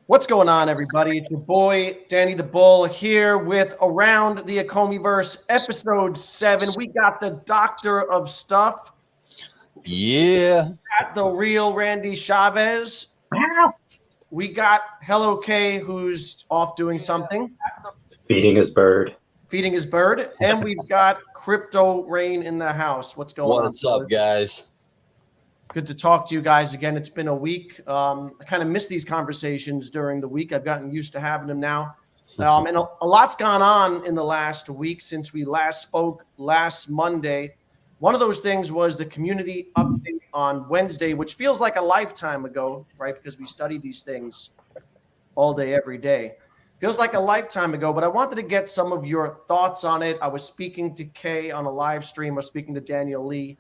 What's going on, everybody? It's your boy, Danny the Bull, here with Around the VeVeVerse, episode 7. We got the Doctor of Stuff. Yeah. Got the real Randy Chavez. We got Hello K, who's off doing something. Feeding his bird. And we've got Crypto Rain in the house. What's going on? What's up, guys? Good to talk to you guys again. It's been a week. I kind of missed these conversations during the week. I've gotten used to having them now. And a lot's gone on in the last week since we last spoke last Monday. One of those things was the community update on Wednesday, which feels like a lifetime ago, right? Because we study these things all day, every day. Feels like a lifetime ago, but I wanted to get some of your thoughts on it. I was speaking to Kay on a live stream. I was speaking to Daniel Lee,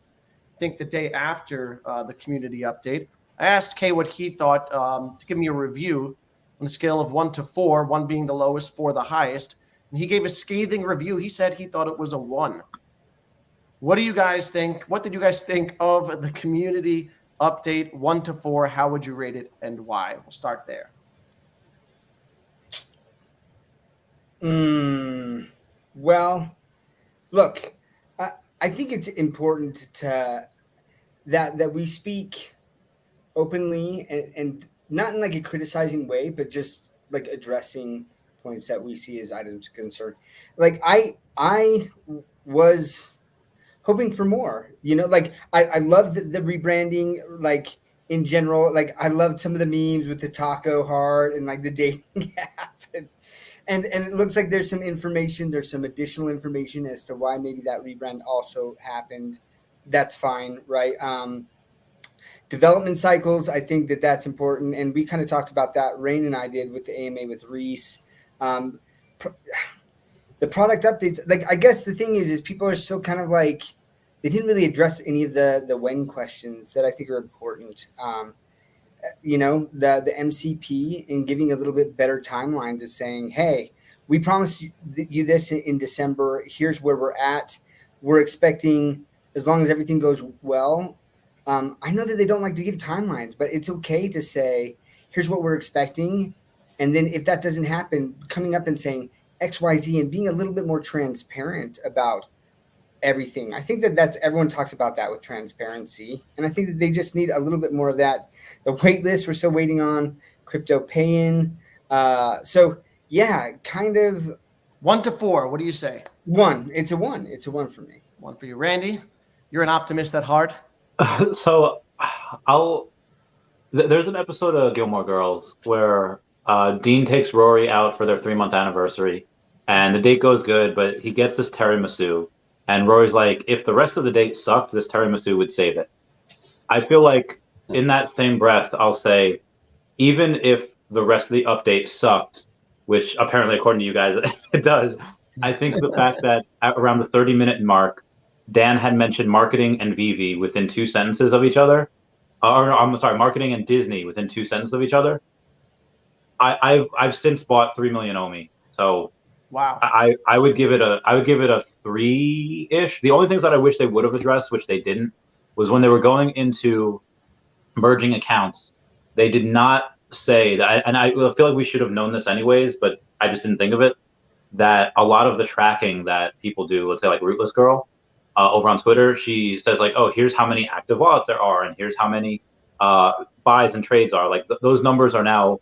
I think the day after the community update. I asked Kay what he thought to give me a review on a scale of 1 to 4, 1 being the lowest, 4 the highest. And he gave a scathing review. He said he thought it was a 1. What do you guys think? What did you guys think of the community update 1 to 4? How would you rate it and why? We'll start there. Well, look, I think it's important to that we speak openly and not in like a criticizing way, but just like addressing points that we see as items of concern. Like I was hoping for more, like I love the rebranding, like in general, like I loved some of the memes with the taco heart and like the dating app. And it looks like there's some information, there's some additional information as to why maybe that rebrand also happened. That's fine, right? Development cycles, I think that's important. And we kind of talked about that. Rain and I did with the AMA with Reese. The product updates, like I guess the thing is people are still kind of like, they didn't really address any of the when questions that I think are important. The MCP and giving a little bit better timelines of saying, hey, we promised you this in December. Here's where we're at. We're expecting, as long as everything goes well. I know that they don't like to give timelines, but it's okay to say, here's what we're expecting. And then if that doesn't happen, coming up and saying X, Y, Z, and being a little bit more transparent about everything. I think that's everyone talks about that with transparency. And I think that they just need a little bit more of that. The wait list we're still waiting on, crypto pay-in. So yeah, kind of 1 to 4. What do you say? 1. It's a 1. It's a 1 for me. 1 for you. Randy, you're an optimist at heart. So there's an episode of Gilmore Girls where Dean takes Rory out for their 3-month anniversary and the date goes good, but he gets this tiramisu. And Rory's like, if the rest of the date sucked, this tiramisu would save it. I feel like in that same breath, I'll say, even if the rest of the update sucked, which apparently, according to you guys, it does, I think the fact that at around the 30-minute mark, Dan had mentioned marketing and Veve within 2 sentences of each other, marketing and Disney within 2 sentences of each other. I've since bought 3 million Omi, so wow. I would give it a 3-ish. The only things that I wish they would have addressed, which they didn't, was when they were going into merging accounts, they did not say that, and I feel like we should have known this anyways, but I just didn't think of it, that a lot of the tracking that people do, let's say like Rootless Girl, over on Twitter, she says like, oh, here's how many active wallets there are, and here's how many buys and trades are. Like those numbers are now,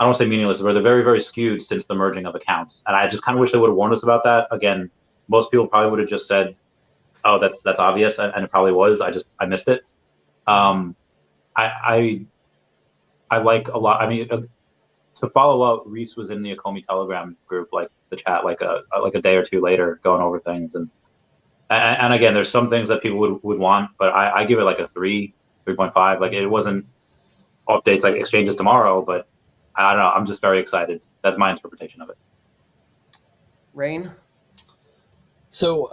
I don't want to say meaningless, but they're very, very skewed since the merging of accounts. And I just kind of wish they would have warned us about that. Again, most people probably would have just said, oh, that's obvious, and it probably was. I missed it. I like a lot. I mean, to follow up, Reese was in the Akomi Telegram group, like the chat, like a day or 2 later, going over things. And again, there's some things that people would want, but I give it like a 3.5. Like it wasn't updates like exchanges tomorrow, but I don't know. I'm just very excited. That's my interpretation of it. Rain? So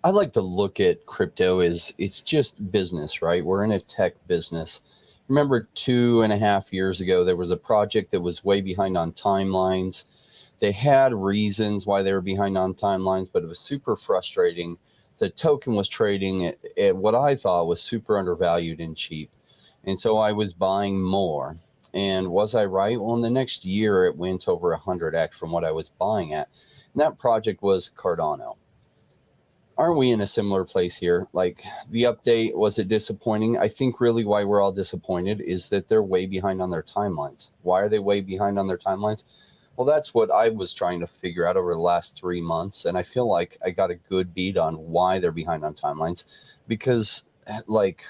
I like to look at crypto as it's just business, right? We're in a tech business. Remember 2.5 years ago, there was a project that was way behind on timelines. They had reasons why they were behind on timelines, but it was super frustrating. The token was trading at what I thought was super undervalued and cheap. And so I was buying more. And was I right? Well, in the next year, it went over 100x from what I was buying at. And that project was Cardano. Aren't we in a similar place here? Like, the update, was it disappointing? I think really why we're all disappointed is that they're way behind on their timelines. Why are they way behind on their timelines? Well, that's what I was trying to figure out over the last 3 months. And I feel like I got a good beat on why they're behind on timelines, because like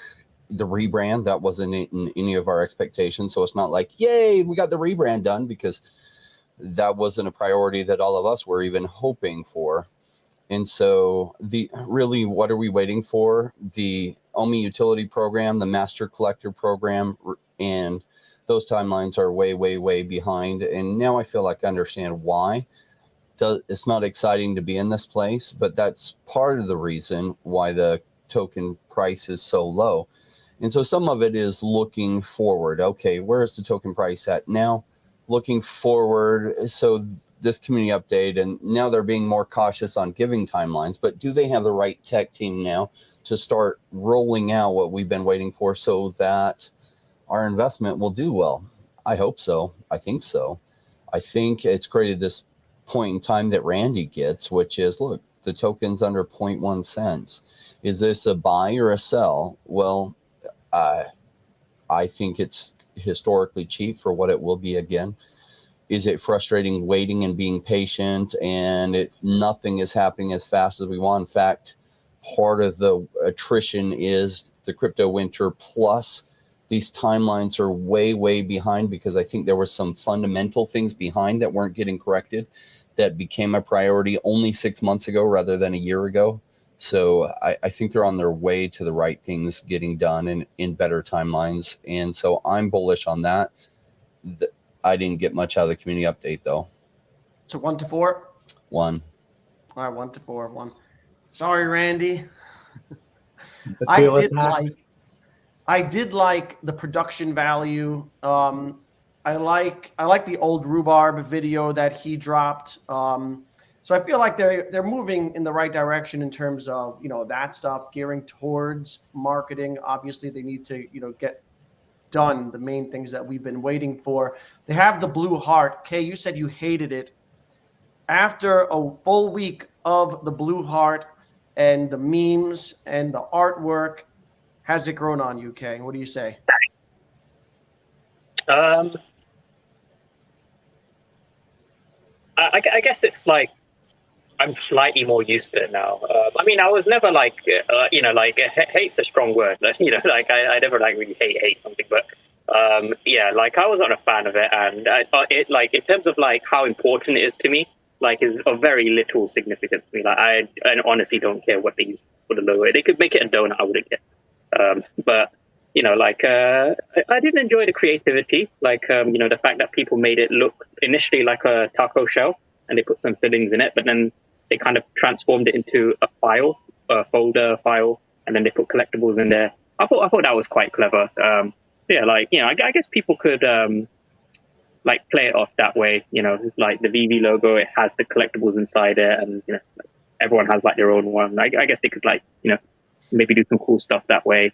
the rebrand, that wasn't in any of our expectations. So it's not like, yay, we got the rebrand done, because that wasn't a priority that all of us were even hoping for. And so really, what are we waiting for? The OMI utility program, the master collector program, and those timelines are way, way, way behind. And now I feel like I understand why. It's not exciting to be in this place, but that's part of the reason why the token price is so low. And so some of it is looking forward. Okay, where is the token price at now? Looking forward. So this community update, and now they're being more cautious on giving timelines, but do they have the right tech team now to start rolling out what we've been waiting for so that our investment will do well? I hope so. I think so. I think it's created this point in time that Randy gets, which is, look, the token's under 0.1 cents. Is this a buy or a sell? Well, I think it's historically cheap for what it will be again. Is it frustrating waiting and being patient, and nothing is happening as fast as we want? In fact, part of the attrition is the crypto winter, plus these timelines are way, way behind, because I think there were some fundamental things behind that weren't getting corrected that became a priority only 6 months ago rather than a year ago. So I think they're on their way to the right things getting done in better timelines. And so I'm bullish on that. I didn't get much out of the community update, though. So 1 to 4? 1. All right, 1 to 4. 1. Sorry, Randy. The I fearless did Mac. like the production value. I like the old rhubarb video that he dropped. So I feel like they're moving in the right direction in terms of, that stuff, gearing towards marketing. Obviously, they need to, get done the main things that we've been waiting for. They have the blue heart. Kay, you said you hated it. After a full week of the blue heart and the memes and the artwork, has it grown on you, Kay? What do you say? I guess it's like I'm slightly more used to it now. I mean, I was never like, hate's a strong word. I never really hate something, but like I was not a fan of it, and it like in terms of like how important it is to me, like is of very little significance to me. Like I honestly don't care what they use for the logo. They could make it a donut, I wouldn't care. But I did enjoy the creativity, the fact that people made it look initially like a taco shell, and they put some fillings in it, but then they kind of transformed it into a file, a folder file, and then they put collectibles in there. I thought that was quite clever. I guess people could play it off that way. It's like the VeVe logo, it has the collectibles inside it, and everyone has like their own one. I guess they could maybe do some cool stuff that way.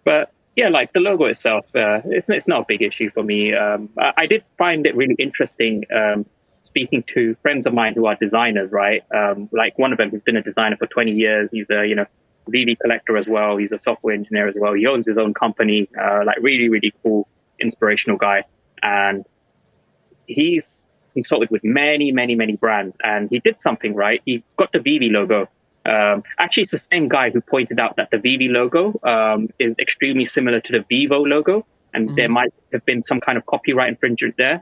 But yeah, like the logo itself, it's not a big issue for me. I did find it really interesting speaking to friends of mine who are designers, right? Like one of them who's been a designer for 20 years. He's a VeVe collector as well. He's a software engineer as well. He owns his own company. Really, really cool, inspirational guy. And he's consulted with many, many, many brands. And he did something right. He got the VeVe logo. Actually, it's the same guy who pointed out that the VeVe logo is extremely similar to the Vivo logo, and there might have been some kind of copyright infringement there,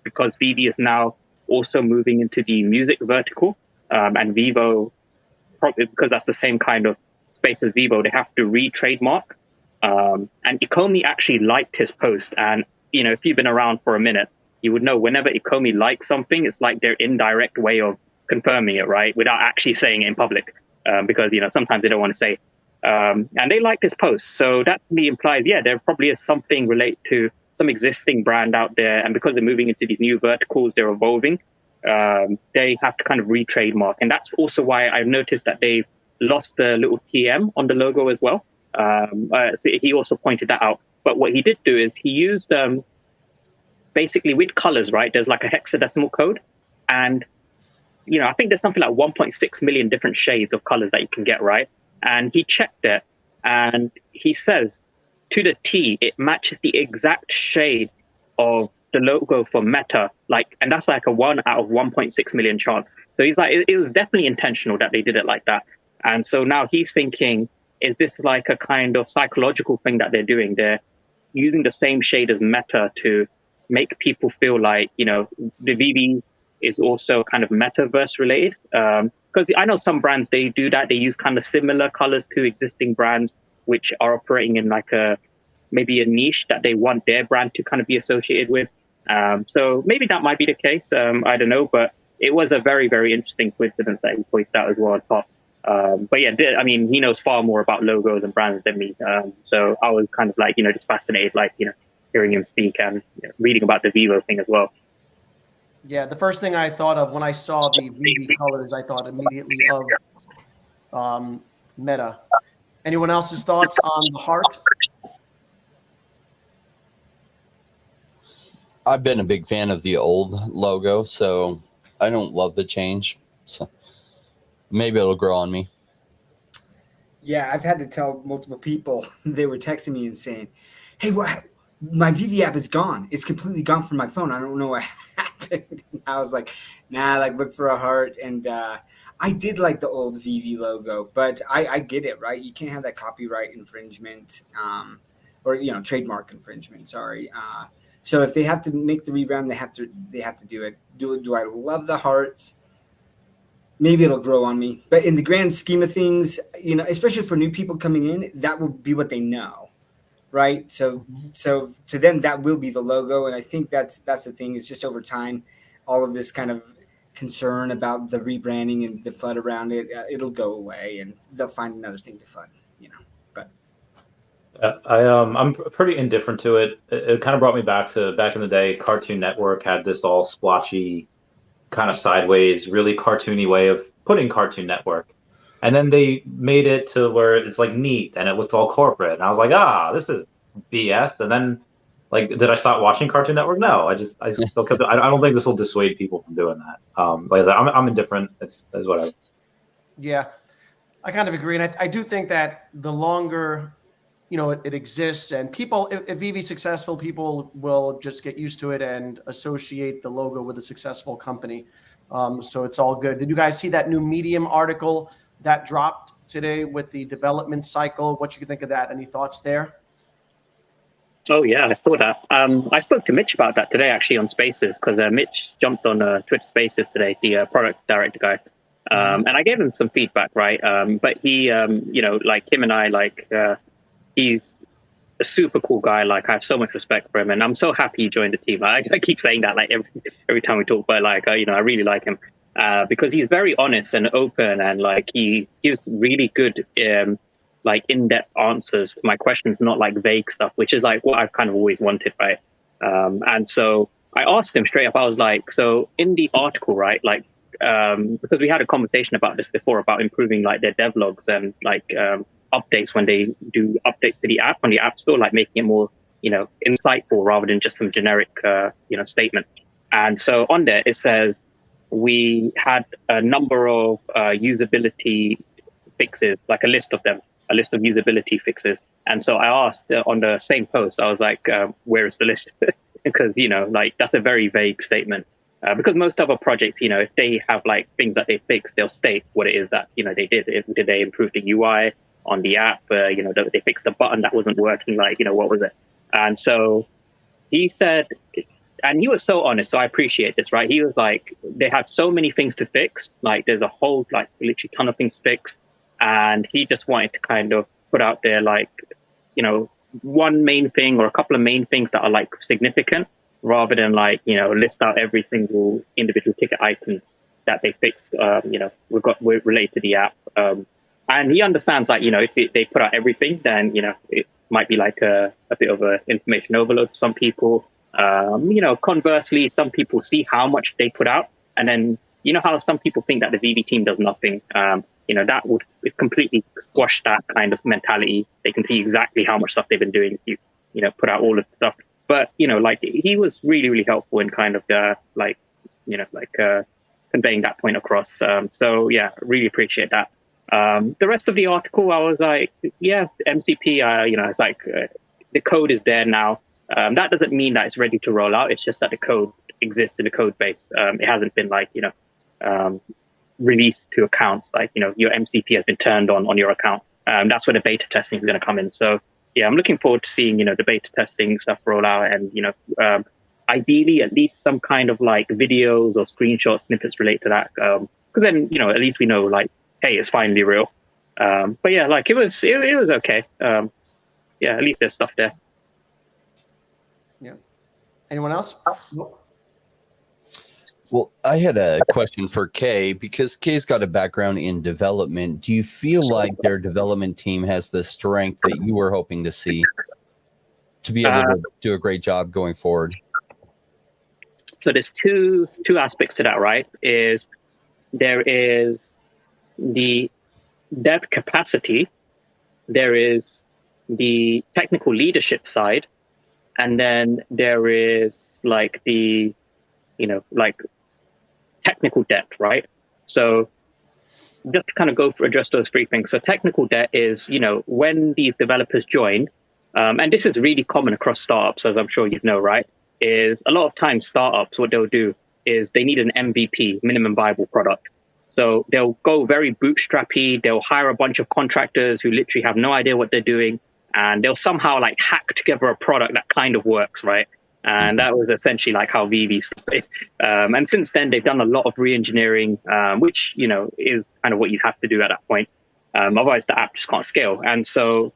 because VeVe is now also moving into the music vertical, and Vivo, probably because that's the same kind of space as Vivo, they have to re-trademark. And Ikomi actually liked his post, and if you've been around for a minute, you would know whenever Ikomi likes something, it's like their indirect way of confirming it, right, without actually saying it in public, because sometimes they don't want to say, and they like this post, so that to me implies there probably is something related to some existing brand out there, and because they're moving into these new verticals, they're evolving, they have to kind of re-trademark, and that's also why I've noticed that they've lost the little TM on the logo as well. So he also pointed that out. But what he did do is he used basically with colors, right? There's like a hexadecimal code, and I think there's something like 1.6 million different shades of colors that you can get, right? And he checked it, and he says to the T, it matches the exact shade of the logo for Meta, and that's like a 1 out of 1.6 million chance. So he's like, it was definitely intentional that they did it like that. And so now he's thinking, is this like a kind of psychological thing that they're doing? They're using the same shade as Meta to make people feel like, the VV is also kind of metaverse related. Because I know some brands, they do that. They use kind of similar colors to existing brands, which are operating in like maybe a niche that they want their brand to kind of be associated with. So maybe that might be the case. I don't know, but it was a very, very interesting coincidence that he pointed out as well on top. But yeah, he knows far more about logos and brands than me. So I was kind of like, just fascinated, hearing him speak and reading about the Vivo thing as well. Yeah, the first thing I thought of when I saw the VV colors, I thought immediately of Meta. Anyone else's thoughts on the heart? I've been a big fan of the old logo, so I don't love the change. So maybe it'll grow on me. Yeah, I've had to tell multiple people. They were texting me and saying, "Hey, what? My VV app is gone. It's completely gone from my phone. I don't know what happened." And I was like, "Nah, look for a heart." And I did like the old VV logo, but I get it, right? You can't have that copyright infringement, or trademark infringement. Sorry. So if they have to make the rebrand, they have to do it. Do I love the heart? Maybe it'll grow on me, but in the grand scheme of things, especially for new people coming in, that will be what they know, right? So to them, that will be the logo, and I think that's the thing. Is just over time, all of this kind of concern about the rebranding and the FUD around it, it'll go away, and they'll find another thing to FUD, But I'm pretty indifferent to it. It kind of brought me back in the day. Cartoon Network had this all splotchy, kind of sideways, really cartoony way of putting Cartoon Network. And then they made it to where it's like neat and it looked all corporate. And I was like, this is BS. And then did I stop watching Cartoon Network? No, I still kept, I don't think this will dissuade people from doing that. Like I said, I'm indifferent. It's whatever. Yeah, I kind of agree. And I do think that the longer, it exists and people, if VV's successful, people will just get used to it and associate the logo with a successful company. So it's all good. Did you guys see that new Medium article that dropped today with the development cycle? What you think of that? Any thoughts there? Oh yeah, I saw that. I spoke to Mitch about that today actually on Spaces, because Mitch jumped on Twitter Spaces today, the product director guy. And I gave him some feedback, right? But he, like him and I, he's a super cool guy. I have so much respect for him, and I'm so happy he joined the team. I keep saying that every time we talk, but I really like him because he's very honest and open, and he gives really good in-depth answers to my questions, not vague stuff, which is what I've kind of always wanted, right? And so I asked him straight up. I was like, so in the article, right, because we had a conversation about this before about improving their devlogs and updates when they do updates to the app on the App Store, making it more, insightful rather than just some generic, statement. And so on there, it says we had a number of usability fixes, a list of them, a list of usability fixes. And so I asked on the same post, I was like, where is the list? Because, that's a very vague statement. Because most other projects, if they have things that they fix, they'll state what it is that, they did. Did they improve the UI on the app? They fixed the button that wasn't working, what was it? And so he said, and he was so honest, so I appreciate this, right? He was like, they had so many things to fix, there's a whole literally ton of things to fix, and he just wanted to kind of put out there one main thing or a couple of main things that are significant, rather than list out every single individual ticket item that they fixed related to the app. And he understands if they put out everything, then it might be a bit of a information overload for some people. Conversely, some people see how much they put out, and then how some people think that the VV team does nothing. That would completely squash that kind of mentality. They can see exactly how much stuff they've been doing. put out all of the stuff. But like he was really, really helpful in kind of conveying that point across. So yeah, really appreciate that. The rest of the article, I was like, yeah, MCP. It's like the code is there now. That doesn't mean that it's ready to roll out. It's just that the code exists in the code base. It hasn't been like released to accounts. Like your MCP has been turned on your account. That's where the beta testing is going to come in. So yeah, I'm looking forward to seeing the beta testing stuff roll out, and ideally at least some kind of like videos or screenshot snippets relate to that. Because then at least we know like, hey, it's finally real. But yeah, like it was okay. Yeah, at least there's stuff there. Yeah. Anyone else? Well, I had a question for Kay, because Kay's got a background in development. Do you feel like their development team has the strength that you were hoping to see to be able to do a great job going forward? So there's two aspects to that, right? There is the dev capacity, there is the technical leadership side, and then there is like the technical debt, right? So just to kind of address those three things. So technical debt is, when these developers join, and this is really common across startups, as I'm sure you know, right? Is a lot of times startups, what they'll do is they need an MVP, minimum viable product. So they'll go very bootstrappy. They'll hire a bunch of contractors who literally have no idea what they're doing, and they'll somehow like hack together a product that kind of works, right? And that was essentially like how Veve started. And since then, they've done a lot of re-engineering, which, is kind of what you have to do at that point. Otherwise, the app just can't scale. And so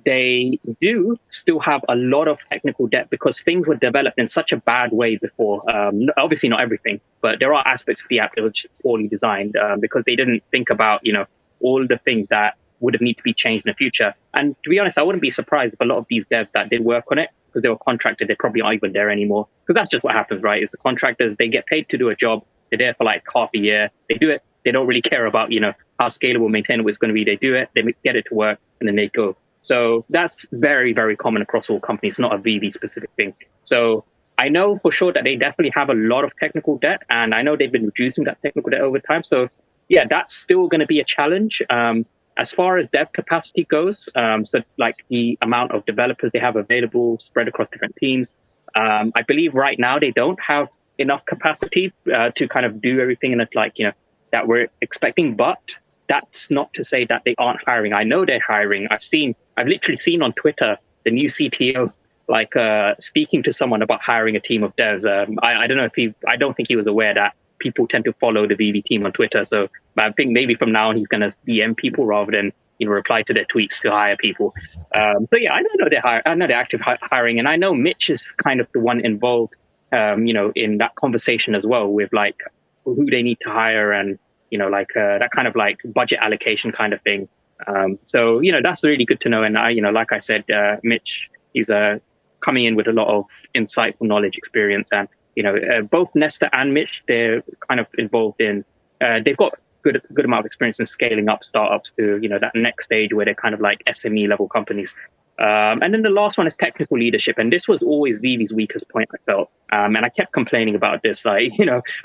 they do still have a lot of technical debt because things were developed in such a bad way before. Obviously, not everything, but there are aspects of the app that were just poorly designed because they didn't think about, all the things that would have need to be changed in the future. And to be honest, I wouldn't be surprised if a lot of these devs that did work on it, because they were contracted, they probably aren't even there anymore. Because that's just what happens, right? Is the contractors, they get paid to do a job. They're there for like half a year. They do it. They don't really care about, how scalable, maintainable it's going to be. They do it. They get it to work, and then they go. So that's very, very common across all companies, not a Veve specific thing. So I know for sure that they definitely have a lot of technical debt, and I know they've been reducing that technical debt over time. So yeah, that's still going to be a challenge. As far as dev capacity goes, so like the amount of developers they have available spread across different teams, I believe right now they don't have enough capacity to kind of do everything that we're expecting. But that's not to say that they aren't hiring. I know they're hiring. I've literally seen on Twitter the new CTO speaking to someone about hiring a team of devs. I don't know I don't think he was aware that people tend to follow the Veve team on Twitter. So I think maybe from now on he's going to DM people rather than reply to their tweets to hire people. So yeah, I know they're active hiring, and I know Mitch is kind of the one involved, in that conversation as well with like who they need to hire and that kind of like budget allocation kind of thing. So that's really good to know. And like I said, Mitch, he's coming in with a lot of insightful knowledge, experience, and both Nesta and Mitch, they're kind of involved in, they've got good amount of experience in scaling up startups to, that next stage where they're kind of like SME level companies. And then the last one is technical leadership. And this was always Veve's weakest point, I felt. And I kept complaining about this. I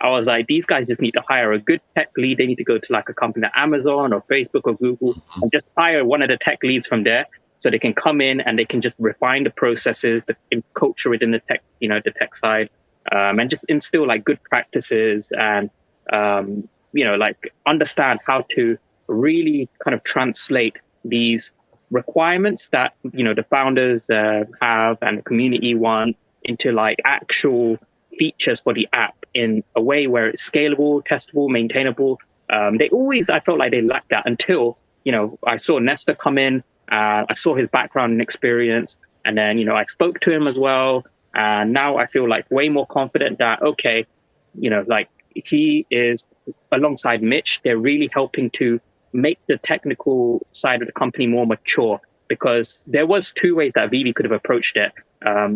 was like, these guys just need to hire a good tech lead. They need to go to like a company like Amazon or Facebook or Google and just hire one of the tech leads from there. So they can come in and they can just refine the processes, the culture within the tech, the tech side. And just instill like good practices and, like understand how to really kind of translate these requirements that, the founders have and the community want into like actual features for the app in a way where it's scalable, testable, maintainable. I felt like they lacked that until, I saw Nesta come in, I saw his background and experience, and then, I spoke to him as well. And now I feel like way more confident that, okay, like he is alongside Mitch, they're really helping to make the technical side of the company more mature, because there was two ways that Veve could have approached it.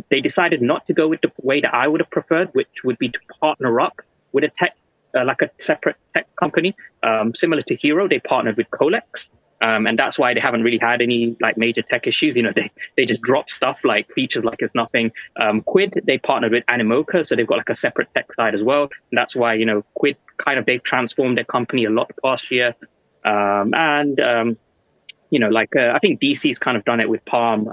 They decided not to go with the way that I would have preferred, which would be to partner up with a tech, like a separate tech company. Similar to Hero, they partnered with Colex. And that's why they haven't really had any like major tech issues. You know, they just drop stuff like features like it's nothing. Quid, they partnered with Animoca, so they've got like a separate tech side as well. And that's why, you know, Quid they've transformed their company a lot the past year. You know, like I think DC's kind of done it with Palm.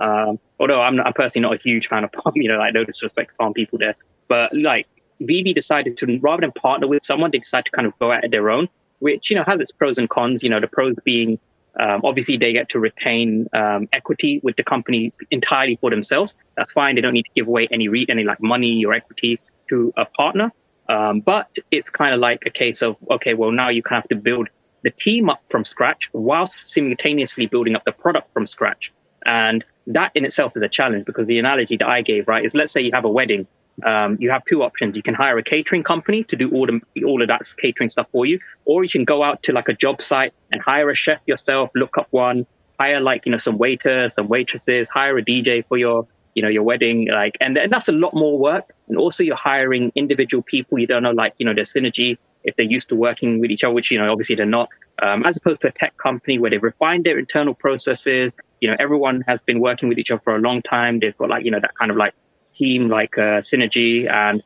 Although I'm personally not a huge fan of Palm. You know, like no disrespect to Palm people there, but like Veve decided to, rather than partner with someone, they decided to kind of go at it their own, which, you know, has its pros and cons. You know, the pros being obviously they get to retain equity with the company entirely for themselves. That's fine. They don't need to give away any like money or equity to a partner. But it's kind of like a case of, okay, well, now you kind of have to build the team up from scratch whilst simultaneously building up the product from scratch. And that in itself is a challenge, because the analogy that I gave, right, is let's say you have a wedding. You have two options. You can hire a catering company to do all of that catering stuff for you, or you can go out to like a job site and hire a chef yourself, look up one, hire like, you know, some waiters, some waitresses, hire a DJ for your, you know, your wedding, like, and that's a lot more work. And also you're hiring individual people. You don't know, like, you know, their synergy, if they're used to working with each other, which, you know, obviously they're not, as opposed to a tech company where they've refined their internal processes. You know, everyone has been working with each other for a long time. They've got like, you know, that kind of like team, like synergy, and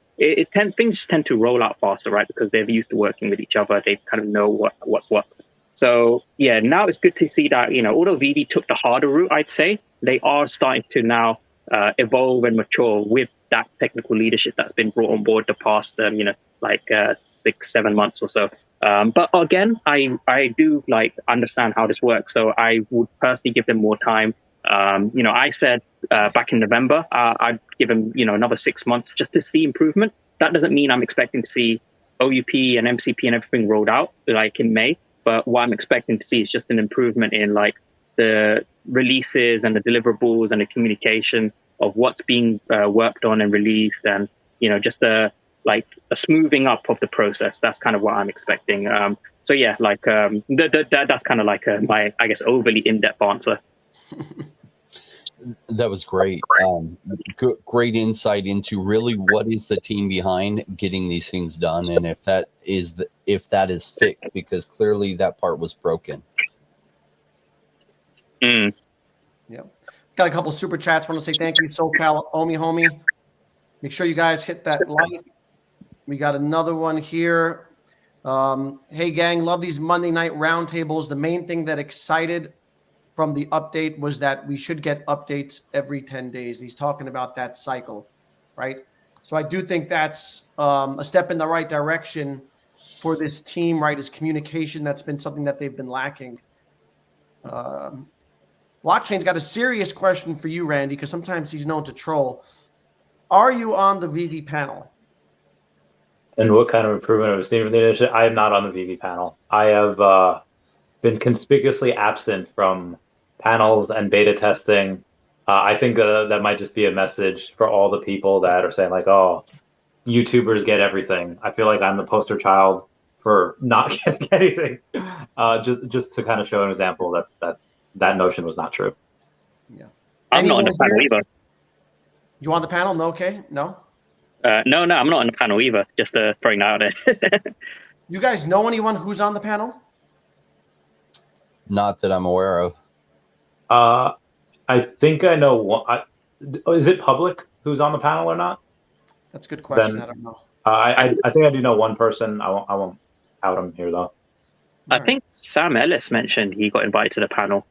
things tend to roll out faster, right? Because they're used to working with each other. They kind of know what's what. So yeah, now it's good to see that, you know, although Veve took the harder route, I'd say, they are starting to now evolve and mature with that technical leadership that's been brought on board the past, you know, like 6-7 months or so. But again, I do like understand how this works. So I would personally give them more time. You know, I said back in November, I'd give them, you know, another 6 months just to see improvement. That doesn't mean I'm expecting to see OUP and MCP and everything rolled out like in May. But what I'm expecting to see is just an improvement in like the releases and the deliverables and the communication of what's being worked on and released, and, you know, just a smoothing up of the process. That's kind of what I'm expecting. So yeah, like that's kind of like my, I guess, overly in-depth answer. That was great. Great insight into really what is the team behind getting these things done, and if that is fixed, because clearly that part was broken. Mm. Yeah. Got a couple super chats. Want to say thank you, SoCal Omi Homie. Make sure you guys hit that like. We got another one here. Hey, gang, love these Monday night roundtables. The main thing that excited from the update was that we should get updates every 10 days. He's talking about that cycle, right? So I do think that's a step in the right direction for this team, right? Is communication. That's been something that they've been lacking. Blockchain's got a serious question for you, Randy, because sometimes he's known to troll. Are you on the Veve panel? And what kind of improvement I've seen from the initiative? I am not on the Veve panel. I have been conspicuously absent from panels and beta testing. I think that might just be a message for all the people that are saying like, oh, YouTubers get everything. I feel like I'm the poster child for not getting anything. Just to kind of show an example that notion was not true. Yeah. I'm not on the panel either. You on the panel? No, okay. No? No, I'm not on the panel either. Just throwing that out there. You guys know anyone who's on the panel? Not that I'm aware of. I think I know one. Is it public who's on the panel or not? That's a good question. Then, I don't know. I think I do know one person. I won't out him here though. I think Sam Ellis mentioned he got invited to the panel.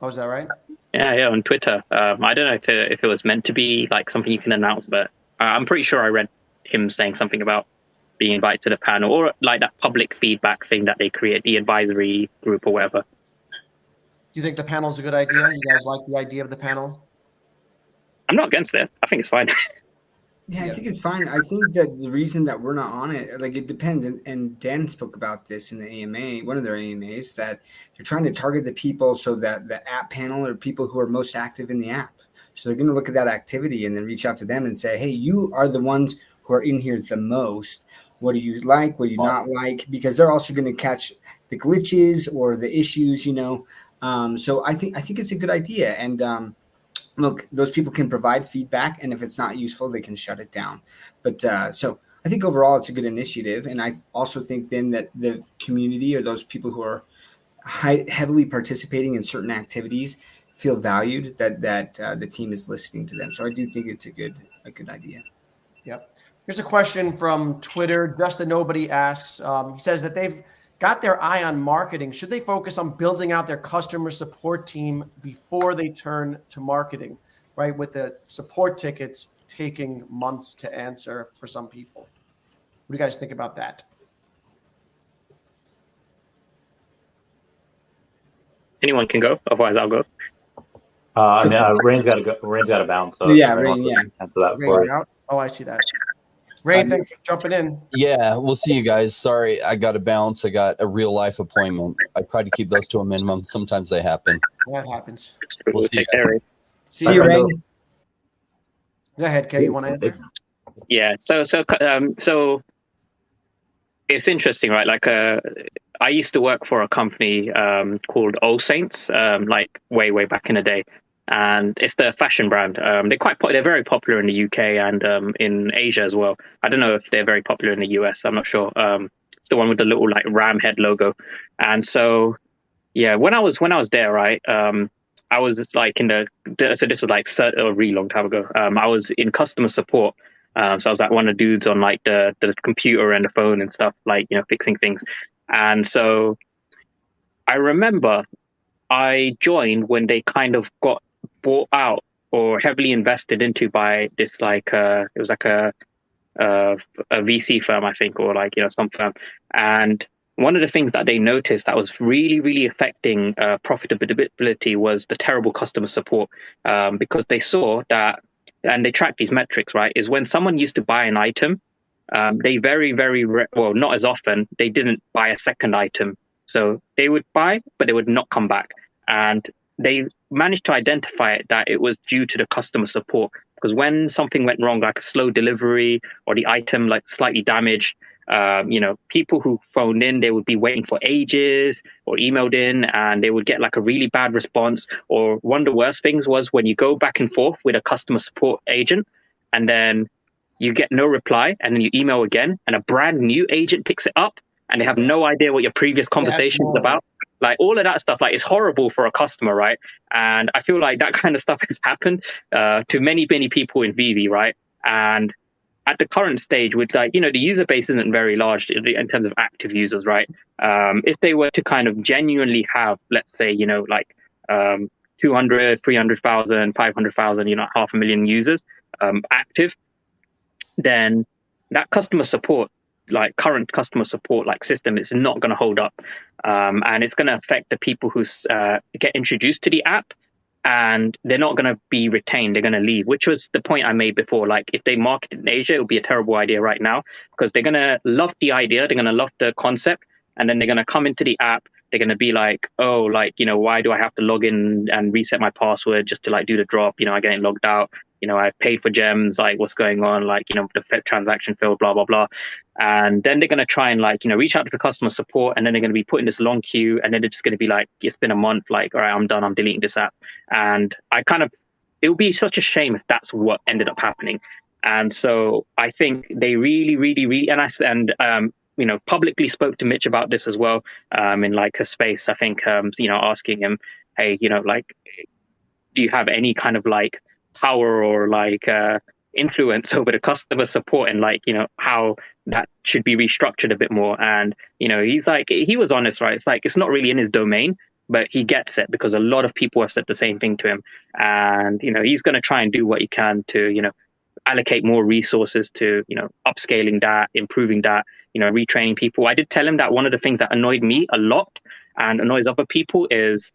Oh, is that right? Yeah, on Twitter. I don't know if it was meant to be like something you can announce, but I'm pretty sure I read him saying something about being invited to the panel, or like that public feedback thing that they create, the advisory group or whatever. Do you think the panel is a good idea? You guys like the idea of the panel? I'm not against it. I think it's fine. Yeah, I think it's fine. I think that the reason that we're not on it, like, it depends. And Dan spoke about this in the AMA, one of their AMAs, that they're trying to target the people so that the app panel are people who are most active in the app. So they're going to look at that activity and then reach out to them and say, hey, you are the ones who are in here the most. What do you like? What do you not like? Because they're also going to catch the glitches or the issues, you know. So I think it's a good idea. And look, those people can provide feedback, and if it's not useful, they can shut it down. But so I think overall it's a good initiative. And I also think then that the community, or those people who are heavily participating in certain activities feel valued, that the team is listening to them. So I do think it's a good idea. Yep. Here's a question from Twitter. Just That Nobody asks. He says that they've got their eye on marketing. Should they focus on building out their customer support team before they turn to marketing, right? With the support tickets taking months to answer for some people. What do you guys think about that? Anyone can go, otherwise I'll go. Rain's got to go. Rain's got to bounce. So Yeah, Rain. Yeah. Answer that Rain for you. out? Oh, I see that. Ray, thanks for jumping in. Yeah, we'll see you guys. Sorry, I got to bounce. I got a real life appointment. I try to keep those to a minimum. Sometimes they happen. That happens. We'll see you. Take care. See you, Rain. Go ahead, Kay. You want to answer? Yeah. So it's interesting, right? Like, I used to work for a company called All Saints, like way back in the day, and it's the fashion brand. They're very popular in the UK and in Asia as well. I don't know if they're very popular in the US. I'm not sure. It's the one with the little like ram head logo. And so, yeah, when I was there, right, I was just like so this was like a really long time ago. I was in customer support. So I was like one of the dudes on like the computer and the phone and stuff, like, you know, fixing things. And so I remember I joined when they kind of got bought out or heavily invested into by this it was like a VC firm, I think, or like, you know, some firm. And one of the things that they noticed that was really affecting profitability was the terrible customer support, because they saw that, and they track these metrics, right, is when someone used to buy an item, they very not as often, they didn't buy a second item. So they would buy, but they would not come back. And they managed to identify it that it was due to the customer support, because when something went wrong, like a slow delivery or the item like slightly damaged, you know, people who phoned in, they would be waiting for ages, or emailed in and they would get like a really bad response. Or one of the worst things was when you go back and forth with a customer support agent and then you get no reply, and then you email again and a brand new agent picks it up and they have no idea what your previous conversation is about. Like all of that stuff, like, it's horrible for a customer, right? And I feel like that kind of stuff has happened to many people in Veve, right? And at the current stage, with like, you know, the user base isn't very large in terms of active users, right? If they were to kind of genuinely have, let's say, you know, like 200, 300,000, 500,000, you know, 500,000 users active, then that customer support, like current customer support like system, is not going to hold up, and it's going to affect the people who get introduced to the app, and they're not going to be retained. They're going to leave, which was the point I made before. Like, if they market in Asia, it would be a terrible idea right now, because they're going to love the idea, they're going to love the concept, and then they're going to come into the app. They're going to be like, oh, like, you know, why do I have to log in and reset my password just to like do the drop? You know, I get logged out. You know, I paid for gems, like, what's going on? Like, you know, the transaction failed, blah, blah, blah. And then they're going to try and like, you know, reach out to the customer support, and then they're going to be put in this long queue. And then they're just going to be like, it's been a month, like, all right, I'm done. I'm deleting this app. And it would be such a shame if that's what ended up happening. And so I think they really, you know, publicly spoke to Mitch about this as well, in like a space, I think, you know, asking him, hey, you know, like, do you have any kind of like power or like influence over the customer support, and like, you know, how that should be restructured a bit more? And, you know, he's like, he was honest, right? It's like, it's not really in his domain, but he gets it because a lot of people have said the same thing to him. And, you know, he's going to try and do what he can to, you know, allocate more resources to, you know, upscaling that, improving that, you know, retraining people. I did tell him that one of the things that annoyed me a lot and annoys other people is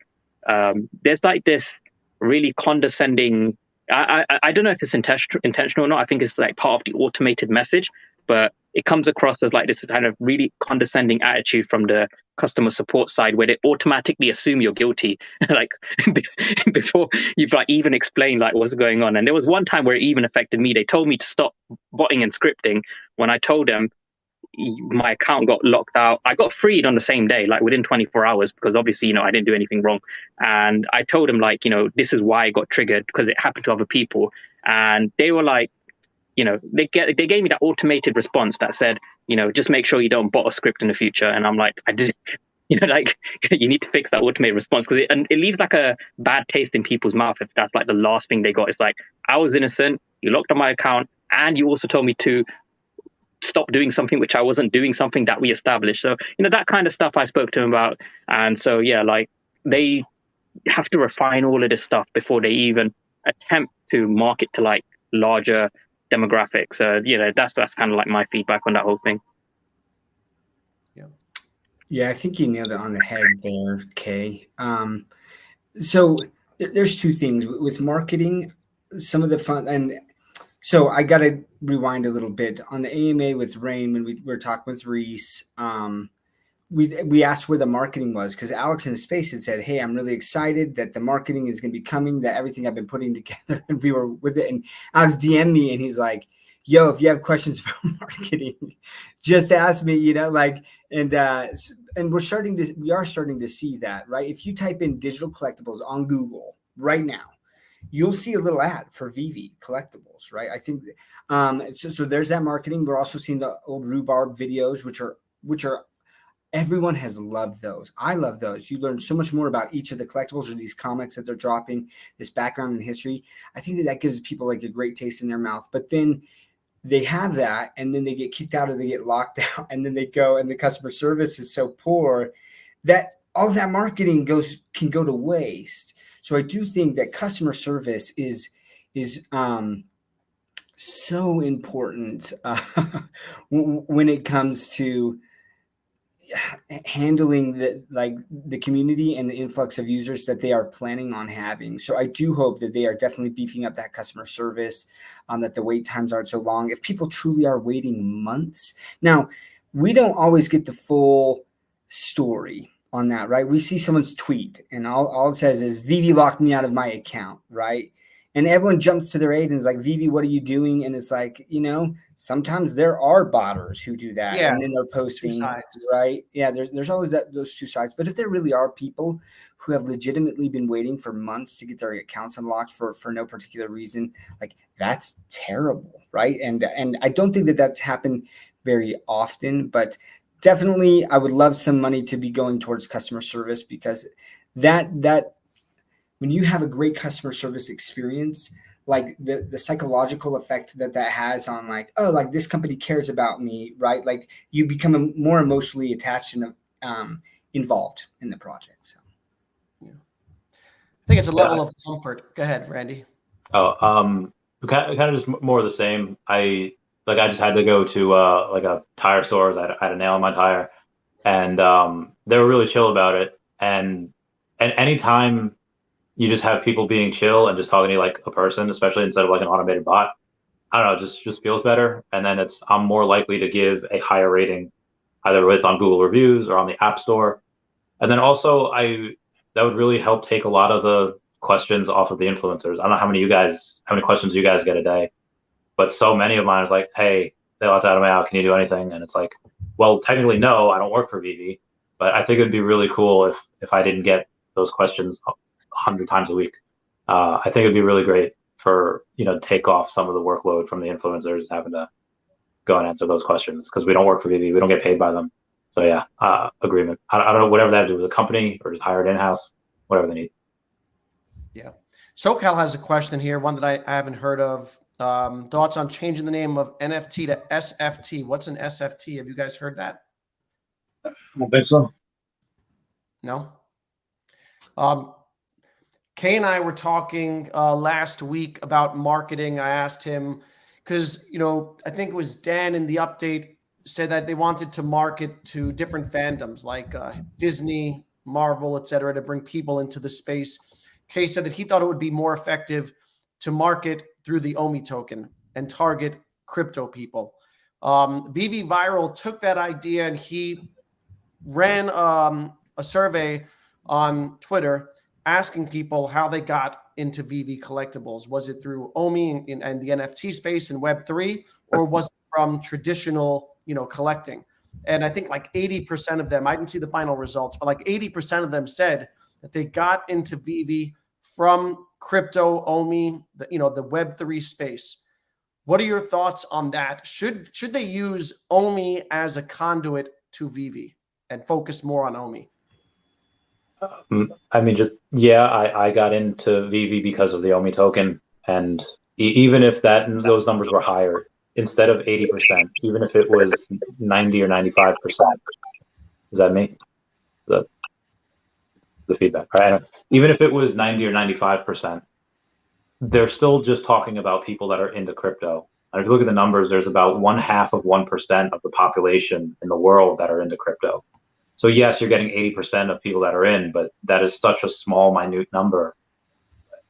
there's like this really condescending, I don't know if it's intentional or not. I think it's like part of the automated message, but it comes across as like this kind of really condescending attitude from the customer support side, where they automatically assume you're guilty, like before you've like even explained like what's going on. And there was one time where it even affected me. They told me to stop botting and scripting when I told them my account got locked out. I got freed on the same day, like within 24 hours, because obviously, you know, I didn't do anything wrong. And I told them like, you know, this is why it got triggered, because it happened to other people. And they were like, you know, they gave me that automated response that said, you know, just make sure you don't bot a script in the future. And I'm like, I did, like you need to fix that automated response, because it leaves like a bad taste in people's mouth if that's like the last thing they got. It's like, I was innocent, you locked on my account, and you also told me to stop doing something which I wasn't doing, something that we established. So, that kind of stuff I spoke to him about. And so, yeah, like they have to refine all of this stuff before they even attempt to market to like larger demographics. That's kind of like my feedback on that whole thing. Yeah, I think you nailed it on the head there, Kay. So there's two things with marketing. Some of the fun, and so I got to rewind a little bit on the AMA with Rain when we were talking with Reese. We asked where the marketing was, because Alex in his space had said, "Hey, I'm really excited that the marketing is going to be coming, that everything I've been putting together," and we were with it. And Alex DM'd me, and he's like, "Yo, if you have questions about marketing, just ask me." And we are starting to see that, right? If you type in digital collectibles on Google right now, you'll see a little ad for Veve collectibles, right? I think so there's that marketing. We're also seeing the old rhubarb videos, which are everyone has loved those. I love those. You learn so much more about each of the collectibles or these comics that they're dropping, this background and history. I think that gives people like a great taste in their mouth. But then they have that, and then they get kicked out or they get locked out, and then they go, and the customer service is so poor that all that marketing can go to waste. So I do think that customer service is so important when it comes to handling the community and the influx of users that they are planning on having. So I do hope that they are definitely beefing up that customer service, that the wait times aren't so long. If people truly are waiting months, now we don't always get the full story on that, right? We see someone's tweet and all it says is Veve locked me out of my account, right? And everyone jumps to their aid and is like, Veve, what are you doing? And it's like, sometimes there are botters who do that, and then they're posting, right? Yeah, there's always those two sides. But if there really are people who have legitimately been waiting for months to get their accounts unlocked for no particular reason, like that's terrible, right? And I don't think that that's happened very often, but definitely I would love some money to be going towards customer service, because that when you have a great customer service experience, like the psychological effect that has on like, oh, like this company cares about me, right? Like you become more emotionally attached and involved in the project. So yeah, I think it's a level of comfort. Go ahead, Randy. Kind of just more of the same. I just had to go to like a tire store. I had a nail in my tire, and they were really chill about it. And anytime you just have people being chill and just talking to you like a person, especially instead of like an automated bot, I don't know, just feels better. And then I'm more likely to give a higher rating, either it's on Google reviews or on the App Store. And then also that would really help take a lot of the questions off of the influencers. I don't know how many questions you guys get a day, but so many of mine is like, hey, they locked out of my account, can you do anything? And it's like, well, technically no, I don't work for Veve, but I think it'd be really cool if I didn't get those questions 100 times a week. I think it'd be really great for take off some of the workload from the influencers having to go and answer those questions, because we don't work for Veve, we don't get paid by them. So yeah, agreement. I don't know, whatever they have to do with the company or just hire it in-house, whatever they need. Yeah. SoCal has a question here, one that I haven't heard of. Thoughts on changing the name of NFT to SFT? What's an SFT? Have you guys heard that? I don't think so. No. Kay and I were talking last week about marketing. I asked him, because, I think it was Dan in the update said that they wanted to market to different fandoms like Disney, Marvel, etc., to bring people into the space. Kay said that he thought it would be more effective to market through the OMI token and target crypto people. VeVeViral took that idea and he ran a survey on Twitter asking people how they got into Veve collectibles. Was it through OMI and the NFT space and Web3, or was it from traditional, collecting? And I think like 80% of them, I didn't see the final results, but like 80% of them said that they got into Veve from crypto, OMI, the Web3 space. What are your thoughts on that? Should they use OMI as a conduit to Veve and focus more on OMI? I mean, just yeah, I got into VV because of the OMI token, and even if those numbers were higher, instead of 80%, even if it was 90 or 95%, is that me? Is that the feedback? Right? Even if it was 90 or 95%, they're still just talking about people that are into crypto. And if you look at the numbers, there's about 0.5% of the population in the world that are into crypto. So yes, you're getting 80% of people that are in, but that is such a small, minute number.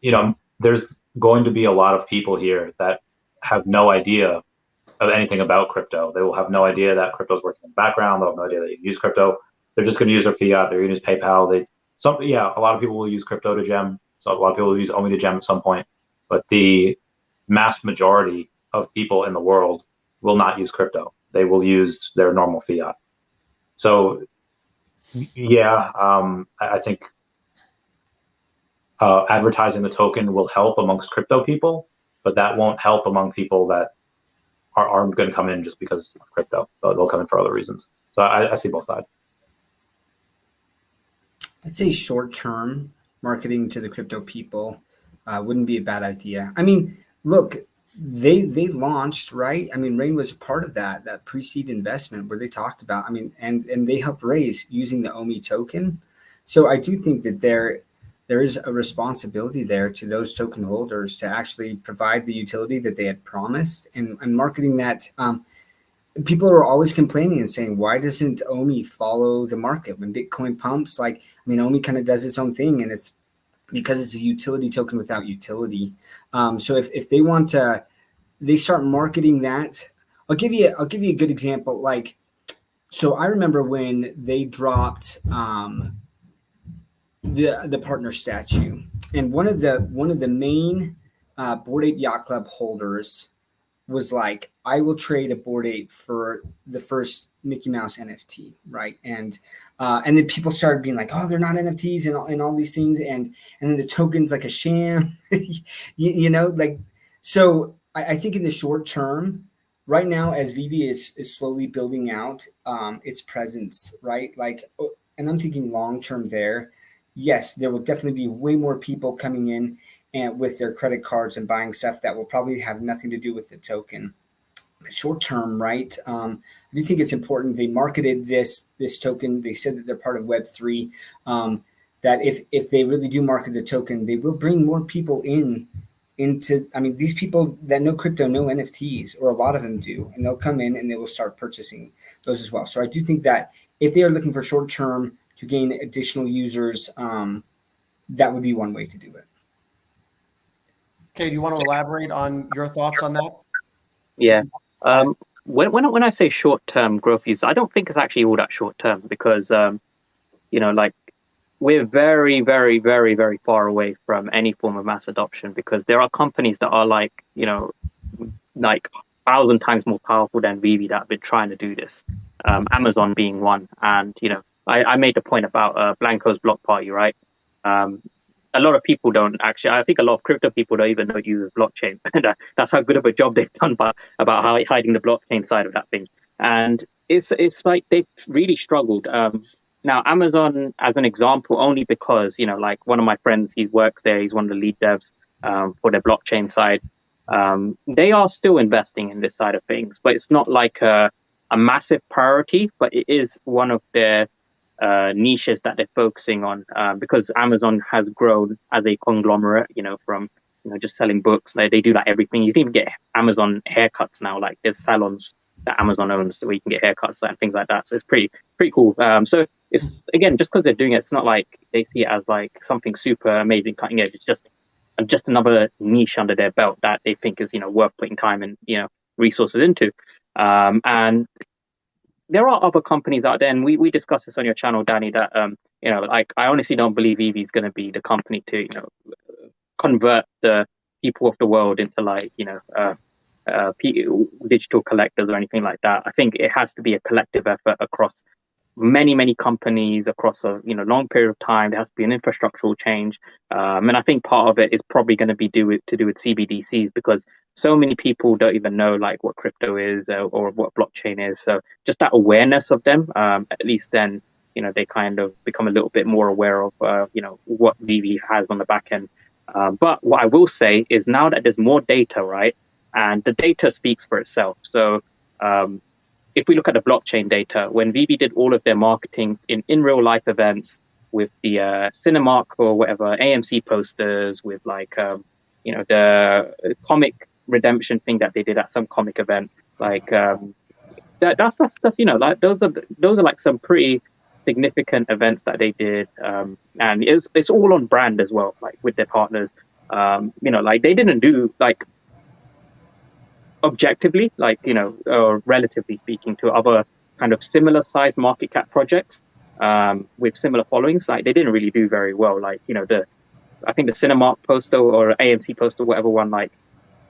There's going to be a lot of people here that have no idea of anything about crypto. They will have no idea that crypto is working in the background. They'll have no idea that you can use crypto. They're just going to use their fiat. They're going to use PayPal. A lot of people will use crypto to gem. So a lot of people will use OMI to gem at some point. But the mass majority of people in the world will not use crypto. They will use their normal fiat. So yeah, I think advertising the token will help amongst crypto people, but that won't help among people that aren't going to come in just because of crypto. They'll come in for other reasons. So I see both sides. I'd say short-term marketing to the crypto people wouldn't be a bad idea. I mean, look, they launched, right? I mean, Rain was a part of that pre-seed investment where they talked about, I mean, and they helped raise using the OMI token. So I do think that there is a responsibility there to those token holders to actually provide the utility that they had promised and marketing that. People are always complaining and saying, why doesn't OMI follow the market when Bitcoin pumps? Like, I mean, OMI kind of does its own thing, and it's because it's a utility token without utility. So if they want to, they start marketing that. I'll give you a good example. Like, so I remember when they dropped the partner statue, and one of the main Bored Ape Yacht Club holders was like, I will trade a Bored Ape for the first Mickey Mouse NFT, right? And then people started being like, oh, they're not NFTs and all these things, and then the token's like a sham, like. So I think in the short term, right now, as Veve is slowly building out its presence, right? Like, and I'm thinking long term there. Yes, there will definitely be way more people coming in and with their credit cards and buying stuff that will probably have nothing to do with the token. Short term, right? I do think it's important. They marketed this token. They said that they're part of Web3. That if they really do market the token, they will bring more people into. I mean, these people that know crypto know NFTs, or a lot of them do, and they'll come in and they will start purchasing those as well. So I do think that if they are looking for short term to gain additional users, that would be one way to do it. Okay, do you want to elaborate on your thoughts on that? Yeah. When I say short-term growth users, I don't think it's actually all that short-term because, like we're very, very, very, very far away from any form of mass adoption because there are companies that are like 1,000 times more powerful than Veve that have been trying to do this. Amazon being one. And, I made the point about Blanco's block party, right? A lot of people don't actually. I think a lot of crypto people don't even know it uses blockchain. That's how good of a job they've done about hiding the blockchain side of that thing. And it's like they've really struggled. Now, Amazon, as an example, only because like one of my friends, he works there. He's one of the lead devs for their blockchain side. They are still investing in this side of things, but it's not like a massive priority. But it is one of their niches that they're focusing on because Amazon has grown as a conglomerate, from just selling books. They do like everything. You can even get Amazon haircuts now. Like there's salons that Amazon owns where you can get haircuts and things like that. So it's pretty cool. So it's again just because they're doing it, it's not like they see it as like something super amazing, cutting edge. It's just another niche under their belt that they think is worth putting time and resources into. And there are other companies out there, and we discussed this on your channel, Danny, that like I honestly don't believe Veve is going to be the company to convert the people of the world into like digital collectors or anything like that. I think it has to be a collective effort across many companies across a long period of time. There has to be an infrastructural change, and I think part of it is probably going to be to do with CBDCs because so many people don't even know like what crypto is or what blockchain is. So just that awareness of them, at least then they kind of become a little bit more aware of, what Veve has on the back end. But what I will say is now that there's more data, right, and the data speaks for itself. So if we look at the blockchain data, when Veve did all of their marketing in real life events with the Cinemark or whatever AMC posters, with like the comic redemption thing that they did at some comic event, like that's like those are like some pretty significant events that they did, and it's all on brand as well, like with their partners. Like they didn't do like objectively, like or relatively speaking to other kind of similar sized market cap projects with similar followings, like they didn't really do very well. Like I think the Cinemark poster or AMC poster, whatever one, like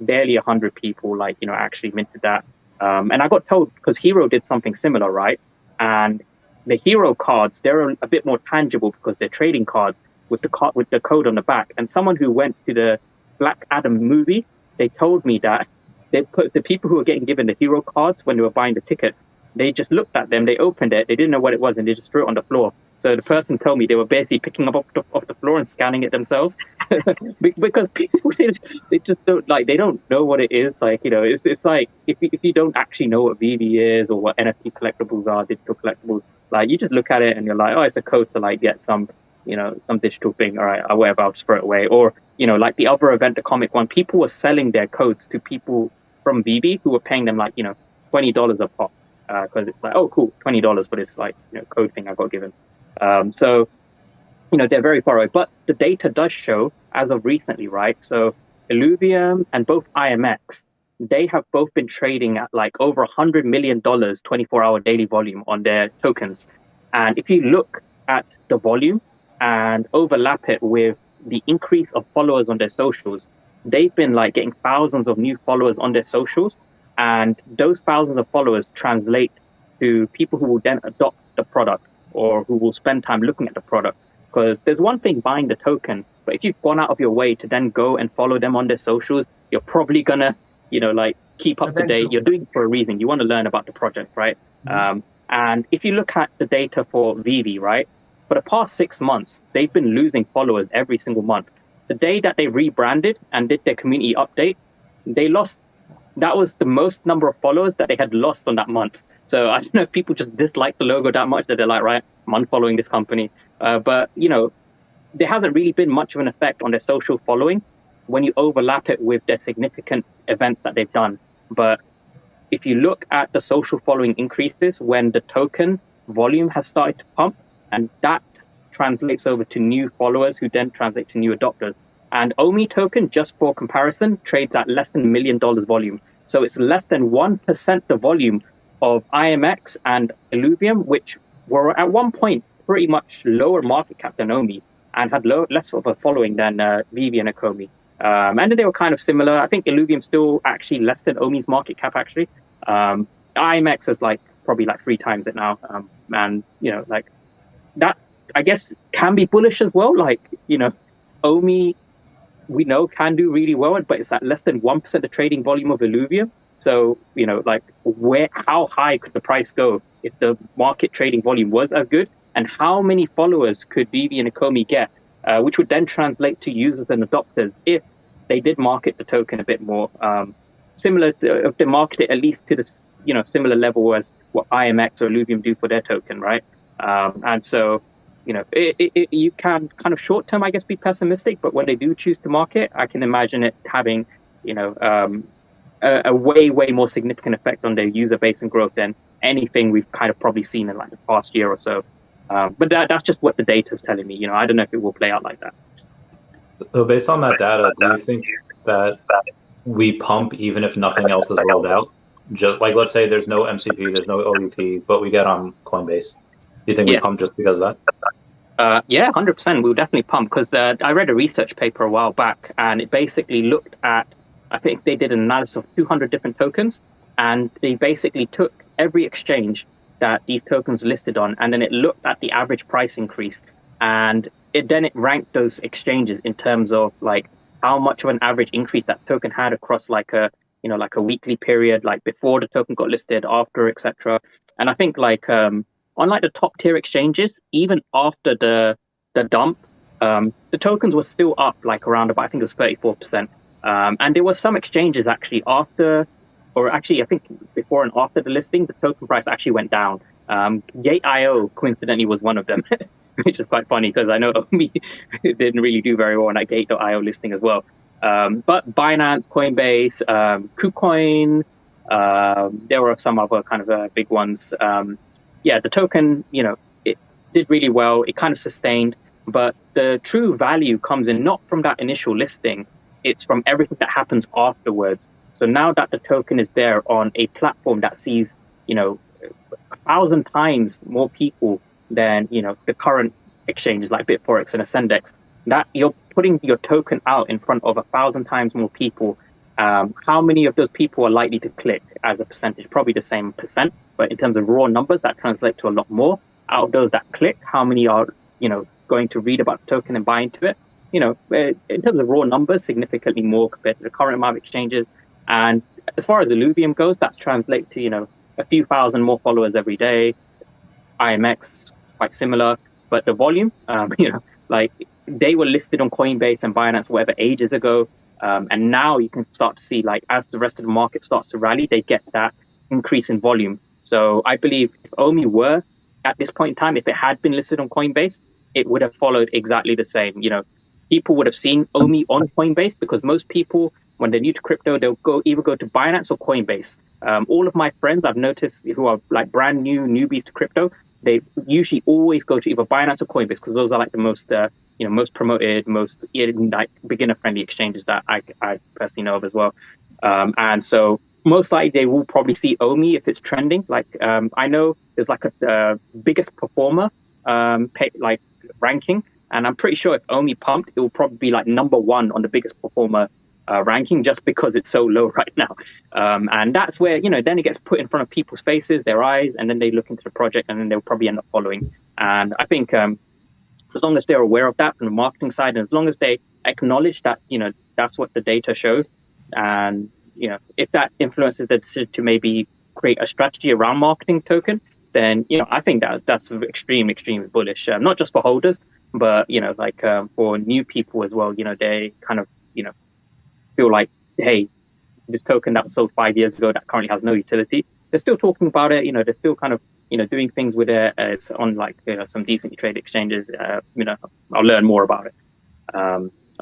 barely 100 people like actually minted that. And I got told, because Hero did something similar, right? And the Hero cards, they're a bit more tangible because they're trading cards with the code on the back. And someone who went to the Black Adam movie, they told me that they put the people who were getting given the Hero cards when they were buying the tickets, they just looked at them, they opened it, they didn't know what it was, and they just threw it on the floor. So the person told me they were basically picking up off the floor and scanning it themselves because people they just don't they don't know what it is. Like it's like if you don't actually know what Veve is or what NFT collectibles are, digital collectibles, like you just look at it and you're like, oh, it's a code to like get some some digital thing. All right, whatever, I'll just throw it away. Or like the other event, the comic one, people were selling their codes to people from Veve who were paying them like $20 a pop. Because it's like, oh, cool, $20 for this like code thing I got given. So they're very far away, but the data does show as of recently, right? So Illuvium and both IMX, they have both been trading at like over $100 million 24-hour daily volume on their tokens. And if you look at the volume and overlap it with the increase of followers on their socials, they've been like getting thousands of new followers on their socials. And those thousands of followers translate to people who will then adopt the product or who will spend time looking at the product. Because there's one thing buying the token, but if you've gone out of your way to then go and follow them on their socials, you're probably gonna, like keep up to date. You're doing it for a reason. You want to learn about the project, right? Mm-hmm. And if you look at the data for Veve, right, for the past 6 months, they've been losing followers every single month. The day that they rebranded and did their community update, they lost. That was the most number of followers that they had lost on that month. So I don't know if people just dislike the logo that much that they're like, right, I'm unfollowing this company. But, there hasn't really been much of an effect on their social following when you overlap it with their significant events that they've done. But if you look at the social following increases when the token volume has started to pump, and that translates over to new followers who then translate to new adopters. And OMI token, just for comparison, trades at less than $1 million volume. So it's less than 1% the volume of IMX and Illuvium, which were at one point pretty much lower market cap than OMI and had less of a following than Veve and Akomi. And then they were kind of similar. I think Illuvium still actually less than OMI's market cap, actually. IMX is probably 3 times it now. And, that, I guess, can be bullish as well. OMI, we know can do really well, but it's at less than 1% the trading volume of Illuvium. So, how high could the price go if the market trading volume was as good? And how many followers could Veve and Akomi get, which would then translate to users and adopters if they did market the token a bit more, similar to, if they market it at least to the, similar level as what IMX or Illuvium do for their token, right? And so, you can kind of short term, I guess, be pessimistic, but when they do choose to market, I can imagine it having, a way more significant effect on their user base and growth than anything we've kind of probably seen in the past year or so. But that's just what the data is telling me. I don't know if it will play out like that. So based on that data, do you think that we pump even if nothing else is rolled out? Just let's say there's no MCP, there's no OUP, but we get on Coinbase. Do you think we pump just because of that? Yeah, 100%. We'll definitely pump because I read a research paper a while back, and it basically looked at, I think they did an analysis of 200 different tokens, and they basically took every exchange that these tokens listed on, and then it looked at the average price increase, and it ranked those exchanges in terms of how much of an average increase that token had across a weekly period, before the token got listed, after, etc. And I think on like the top tier exchanges, even after the dump, the tokens were still up like around about, I think it was 34%. And there were some exchanges actually after, or actually I think before and after the listing, the token price actually went down. Gate.io coincidentally was one of them, which is quite funny because I know Omi didn't really do very well on that Gate.io listing as well. But Binance, Coinbase, KuCoin, there were some other kind of big ones. Yeah, the token, it did really well. It kind of sustained, but the true value comes in not from that initial listing. It's from everything that happens afterwards. So now that the token is there on a platform that sees, 1,000 times more people than, the current exchanges like BitForex and Ascendex, that you're putting your token out in front of 1,000 times more people. How many of those people are likely to click as a percentage? Probably the same percent, but in terms of raw numbers, that translates to a lot more. Out of those that click, how many are, going to read about the token and buy into it? In terms of raw numbers, significantly more compared to the current amount of exchanges. And as far as Illuvium goes, that's translated to, a few thousand more followers every day. IMX, quite similar, but the volume, like they were listed on Coinbase and Binance, whatever, ages ago. And now you can start to see, like, as the rest of the market starts to rally, they get that increase in volume. So I believe if Omi were, at this point in time, if it had been listed on Coinbase, it would have followed exactly the same. People would have seen Omi on Coinbase because most people, when they're new to crypto, they'll either go to Binance or Coinbase. All of my friends I've noticed who are like brand new newbies to crypto, they usually always go to either Binance or Coinbase because those are like the most, most promoted, most like beginner-friendly exchanges that I personally know of as well. And so most likely they will probably see Omi if it's trending. Like I know there's like a biggest performer like ranking, and I'm pretty sure if Omi pumped, it will probably be like #1 on the biggest performer ranking just because it's so low right now. And that's where, then it gets put in front of people's faces, their eyes, and then they look into the project and then they'll probably end up following. And I think as long as they're aware of that from the marketing side, and as long as they acknowledge that, that's what the data shows, and, if that influences the decision to maybe create a strategy around marketing token, then, I think that's extremely bullish, not just for holders, but, for new people as well. They kind of, feel like, hey, this token that was sold 5 years ago that currently has no utility, they're still talking about it. They're still kind of, doing things with it. It's on like some decently traded exchanges. I'll learn more about it.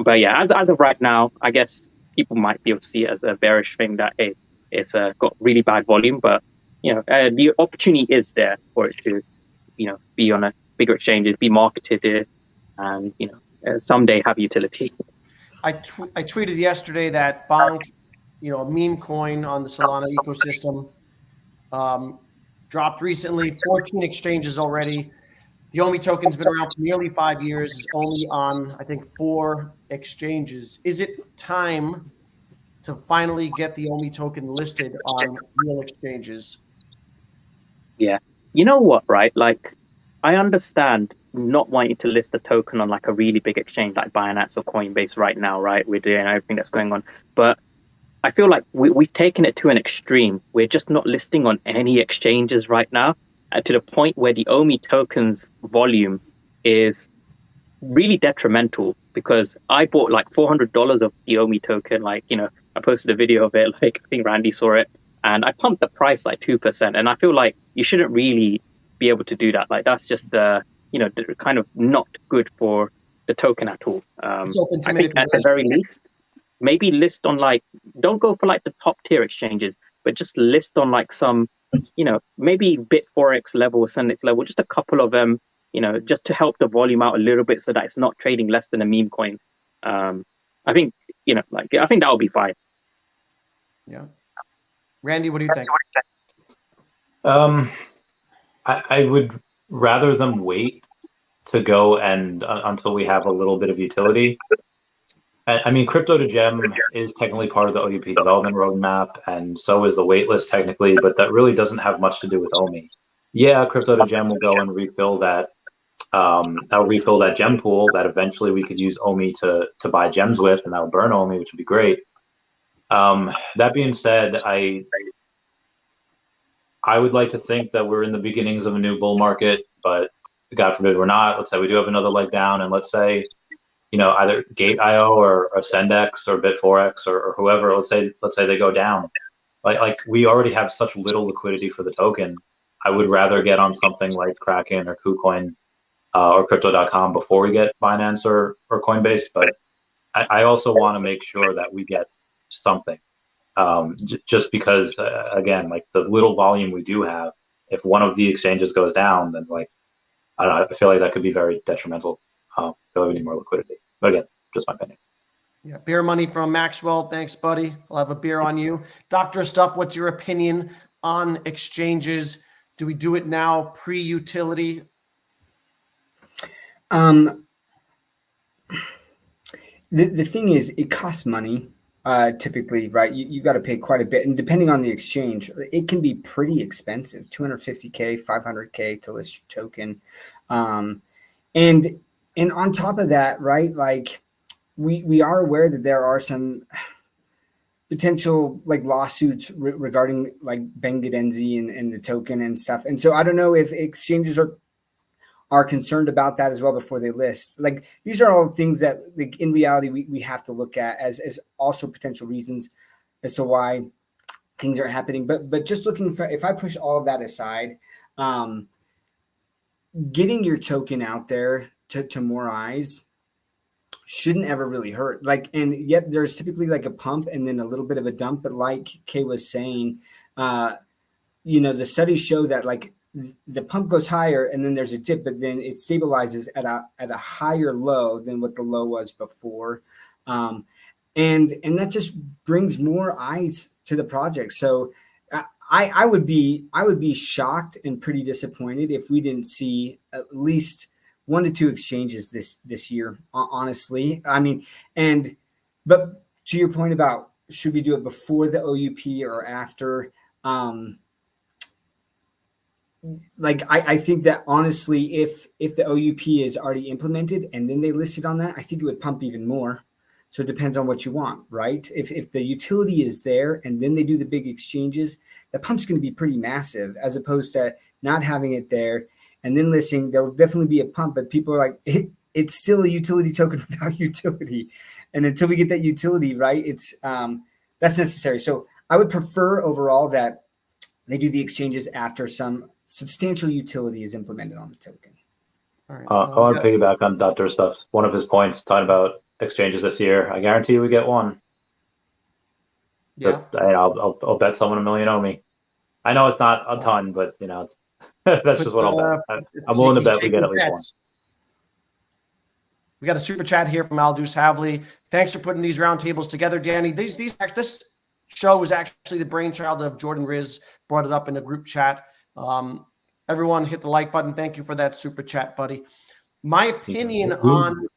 But yeah, as of right now, I guess people might be able to see it as a bearish thing that, hey, it's got really bad volume, but the opportunity is there for it to, be on a bigger exchanges, be marketed, and someday have utility. I tweeted yesterday that Bonk, a meme coin on the Solana ecosystem, dropped recently, 14 exchanges already. The Omi token's been around for nearly 5 years, is only on, I think, 4 exchanges. Is it time to finally get the Omi token listed on real exchanges? Yeah. You know what, right? Like, I understand not wanting to list a token on like a really big exchange like Binance or Coinbase right now, right? With everything that's going on. But I feel like we've taken it to an extreme. We're just not listing on any exchanges right now, to the point where the Omi token's volume is really detrimental, because I bought like $400 of the Omi token. Like, I posted a video of it, like I think Randy saw it, and I pumped the price like 2%. And I feel like you shouldn't really be able to do that. Like, that's just kind of not good for the token at all. I think at the very least, maybe list on like, don't go for like the top tier exchanges, but just list on like some, maybe BitForex level, Ascendex level, just a couple of them, just to help the volume out a little bit so that it's not trading less than a meme coin. I think, I think that will be fine. Yeah. Randy, what do you think? I would rather them wait to go and until we have a little bit of utility. I mean, crypto to gem is technically part of the OUP development roadmap, and so is the waitlist technically, but that really doesn't have much to do with Omi. Yeah, crypto to gem will go and refill that. That'll refill that gem pool that eventually we could use Omi to buy gems with, and that'll burn Omi, which would be great. That being said, I would like to think that we're in the beginnings of a new bull market, but God forbid we're not. Let's say we do have another leg down, and let's say, either Gate.io or Sendex or Bit4x or whoever, let's say they go down. Like we already have such little liquidity for the token. I would rather get on something like Kraken or KuCoin or Crypto.com before we get Binance or Coinbase. But I also want to make sure that we get something. Just because, again, like the little volume we do have, if one of the exchanges goes down, then I don't know, I feel like that could be very detrimental. I feel like we need more liquidity. But again, just my opinion. Yeah, beer money from Maxwell. Thanks, buddy. I'll have a beer on you. Dr. Stuff, what's your opinion on exchanges? Do we do it now pre-utility? The thing is, it costs money. Typically, right? You got to pay quite a bit, and depending on the exchange, it can be pretty expensive. $250K, $500K to list your token, and on top of that, right? Like we are aware that there are some potential like lawsuits regarding like Bengadenzi and the token and stuff, and so I don't know if exchanges are concerned about that as well before they list. Like these are all things that like in reality we have to look at as also potential reasons as to why things are happening. But just looking for, if I push all of that aside, getting your token out there to more eyes shouldn't ever really hurt. Like, and yet there's typically like a pump and then a little bit of a dump. But like Kay was saying, the studies show that like the pump goes higher and then there's a dip, but then it stabilizes at a higher low than what the low was before. And that just brings more eyes to the project. So I would be shocked and pretty disappointed if we didn't see at least 1 to 2 exchanges this year, honestly. I mean, but to your point about should we do it before the OUP or after, I think that honestly, if the OUP is already implemented and then they listed on that, I think it would pump even more. So it depends on what you want, right? If the utility is there and then they do the big exchanges, the pump's going to be pretty massive as opposed to not having it there and then listing. There will definitely be a pump, but people are like, it's still a utility token without utility. And until we get that utility, right, it's that's necessary. So I would prefer overall that they do the exchanges after some substantial utility is implemented on the token. All right. I want to piggyback on Dr. Stuff. One of his points talking about exchanges this year. I guarantee you we get one. Yeah. I'll bet someone $1 million on me. I know it's not a ton, but it's that's just what I'll bet. I'm willing to bet we get at least one. We got a super chat here from Aldous Havley. Thanks for putting these roundtables together, Danny. This show was actually the brainchild of Jordan Riz. Brought it up in a group chat. Everyone hit the like button. Thank you for that super chat, buddy. My opinion on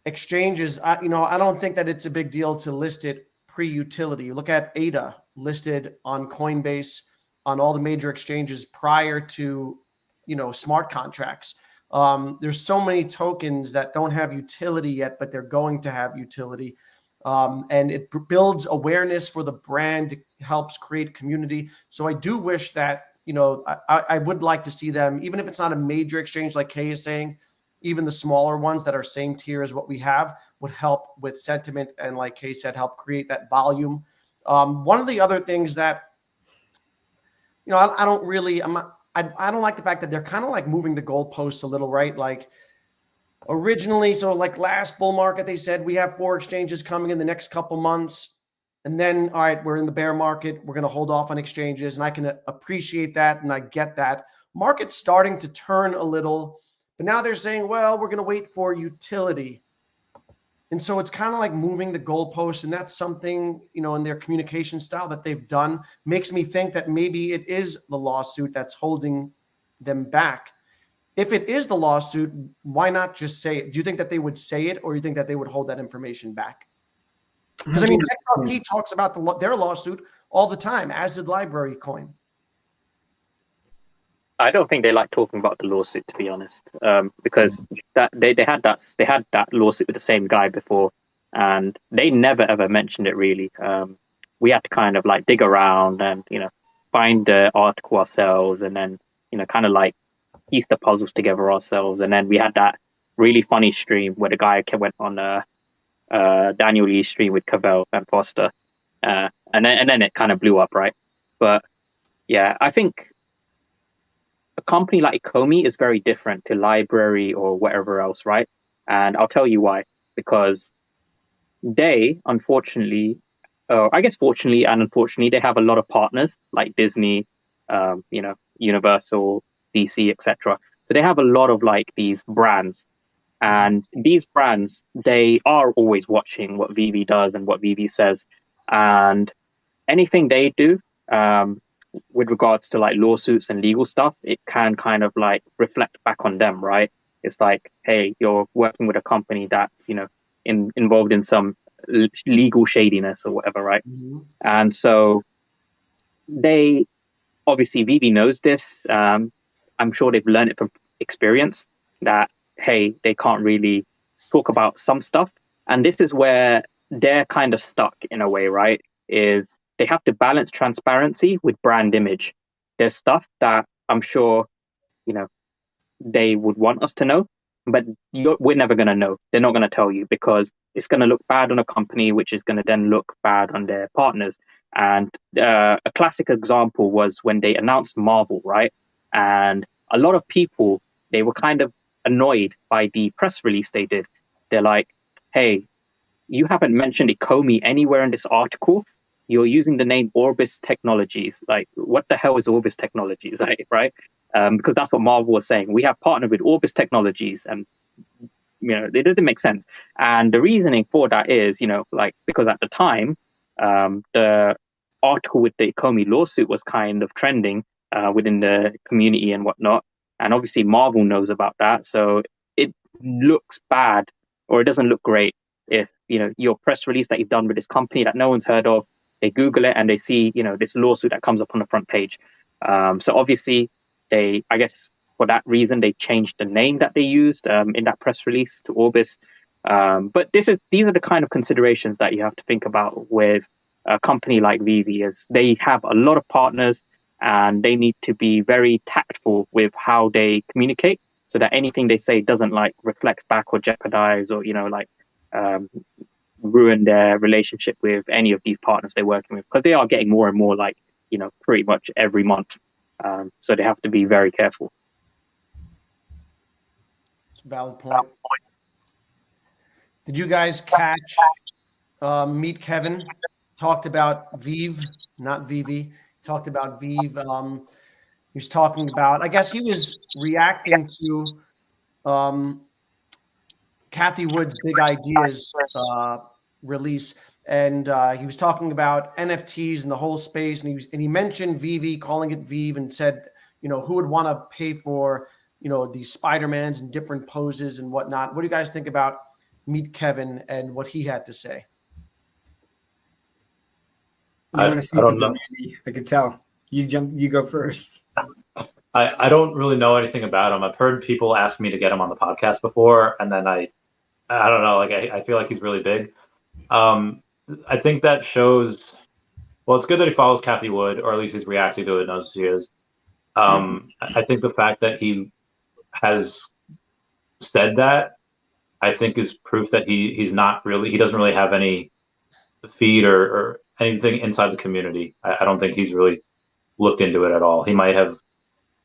exchanges, I don't think that it's a big deal to list it pre-utility. Look at ADA listed on Coinbase, on all the major exchanges prior to, smart contracts. There's so many tokens that don't have utility yet, but they're going to have utility. And it builds awareness for the brand, helps create community. So I do wish that, I would like to see them, even if it's not a major exchange like Kay is saying, even the smaller ones that are same tier as what we have would help with sentiment. And like Kay said, help create that volume. One of the other things that, I don't like the fact that they're kind of like moving the goalposts a little, right? Like originally, so like last bull market, they said we have 4 exchanges coming in the next couple months. And then, all right, we're in the bear market. We're going to hold off on exchanges. And I can appreciate that. And I get that. Market's starting to turn a little. But now they're saying, well, we're going to wait for utility. And so it's kind of like moving the goalposts. And that's something, in their communication style that they've done makes me think that maybe it is the lawsuit that's holding them back. If it is the lawsuit, why not just say it? Do you think that they would say it, or you think that they would hold that information back? Because XRP talks about their lawsuit all the time, as did Library Coin. I don't think they like talking about the lawsuit, to be honest, because that they had that lawsuit with the same guy before, and they never ever mentioned it really. We had to kind of like dig around, and find the article ourselves, and then kind of like piece the puzzles together ourselves. And then we had that really funny stream where the guy went on Daniel Lee's stream with Cavell and Foster, and then it kind of blew up, right? But yeah, I think a company like Ecomi is very different to Library or whatever else, right? And I'll tell you why. Because they, unfortunately, I guess fortunately and unfortunately, they have a lot of partners like Disney, Universal, DC, etc. So they have a lot of like these brands, and these brands, they are always watching what Veve does and what Veve says, and anything they do with regards to like lawsuits and legal stuff, it can kind of like reflect back on them, right? It's like, hey, you're working with a company that's involved in some legal shadiness or whatever, right? Mm-hmm. And so they obviously Veve knows this. I'm sure they've learned it from experience that hey, they can't really talk about some stuff, and this is where they're kind of stuck in a way, right? Is they have to balance transparency with brand image. There's stuff that I'm sure they would want us to know, but we're never going to know. They're not going to tell you because it's going to look bad on a company, which is going to then look bad on their partners. And a classic example was when they announced Marvel, right? And a lot of people, they were kind of annoyed by the press release they did. They're like, hey, you haven't mentioned Ecomi anywhere in this article. You're using the name Orbis Technologies. Like, what the hell is Orbis Technologies, right? Because that's what Marvel was saying. We have partnered with Orbis Technologies, and it didn't make sense. And the reasoning for that is, because at the time, the article with the Ecomi lawsuit was kind of trending within the community and whatnot. And obviously Marvel knows about that. So it looks bad, or it doesn't look great if, your press release that you've done with this company that no one's heard of, they Google it and they see, this lawsuit that comes up on the front page. So obviously I guess for that reason, they changed the name that they used in that press release to Orbis. But these are the kind of considerations that you have to think about with a company like Veve, as they have a lot of partners and they need to be very tactful with how they communicate so that anything they say doesn't like reflect back or jeopardize or, ruin their relationship with any of these partners they're working with, because they are getting more and more like, pretty much every month. So they have to be very careful. It's a valid point. Did you guys catch Meet Kevin? Talked about Veve, not Veve. Talked about Veve. He was talking about, I guess he was reacting to Kathy Wood's Big Ideas release, and he was talking about NFTs and the whole space, and he mentioned Veve, calling it Veve, and said, who would want to pay for, these Spider-Mans and different poses and whatnot. What do you guys think about Meet Kevin and what he had to say? You want to say something, Randy? I could tell. You go first. I don't really know anything about him. I've heard people ask me to get him on the podcast before, and then I don't know. Like I feel like he's really big. I think that shows. Well, it's good that he follows Kathy Wood, or at least he's reacting to it, knows who she is. I think the fact that he has said that, I think, is proof that he doesn't really have any feed or anything inside the community. I don't think he's really looked into it at all. He might have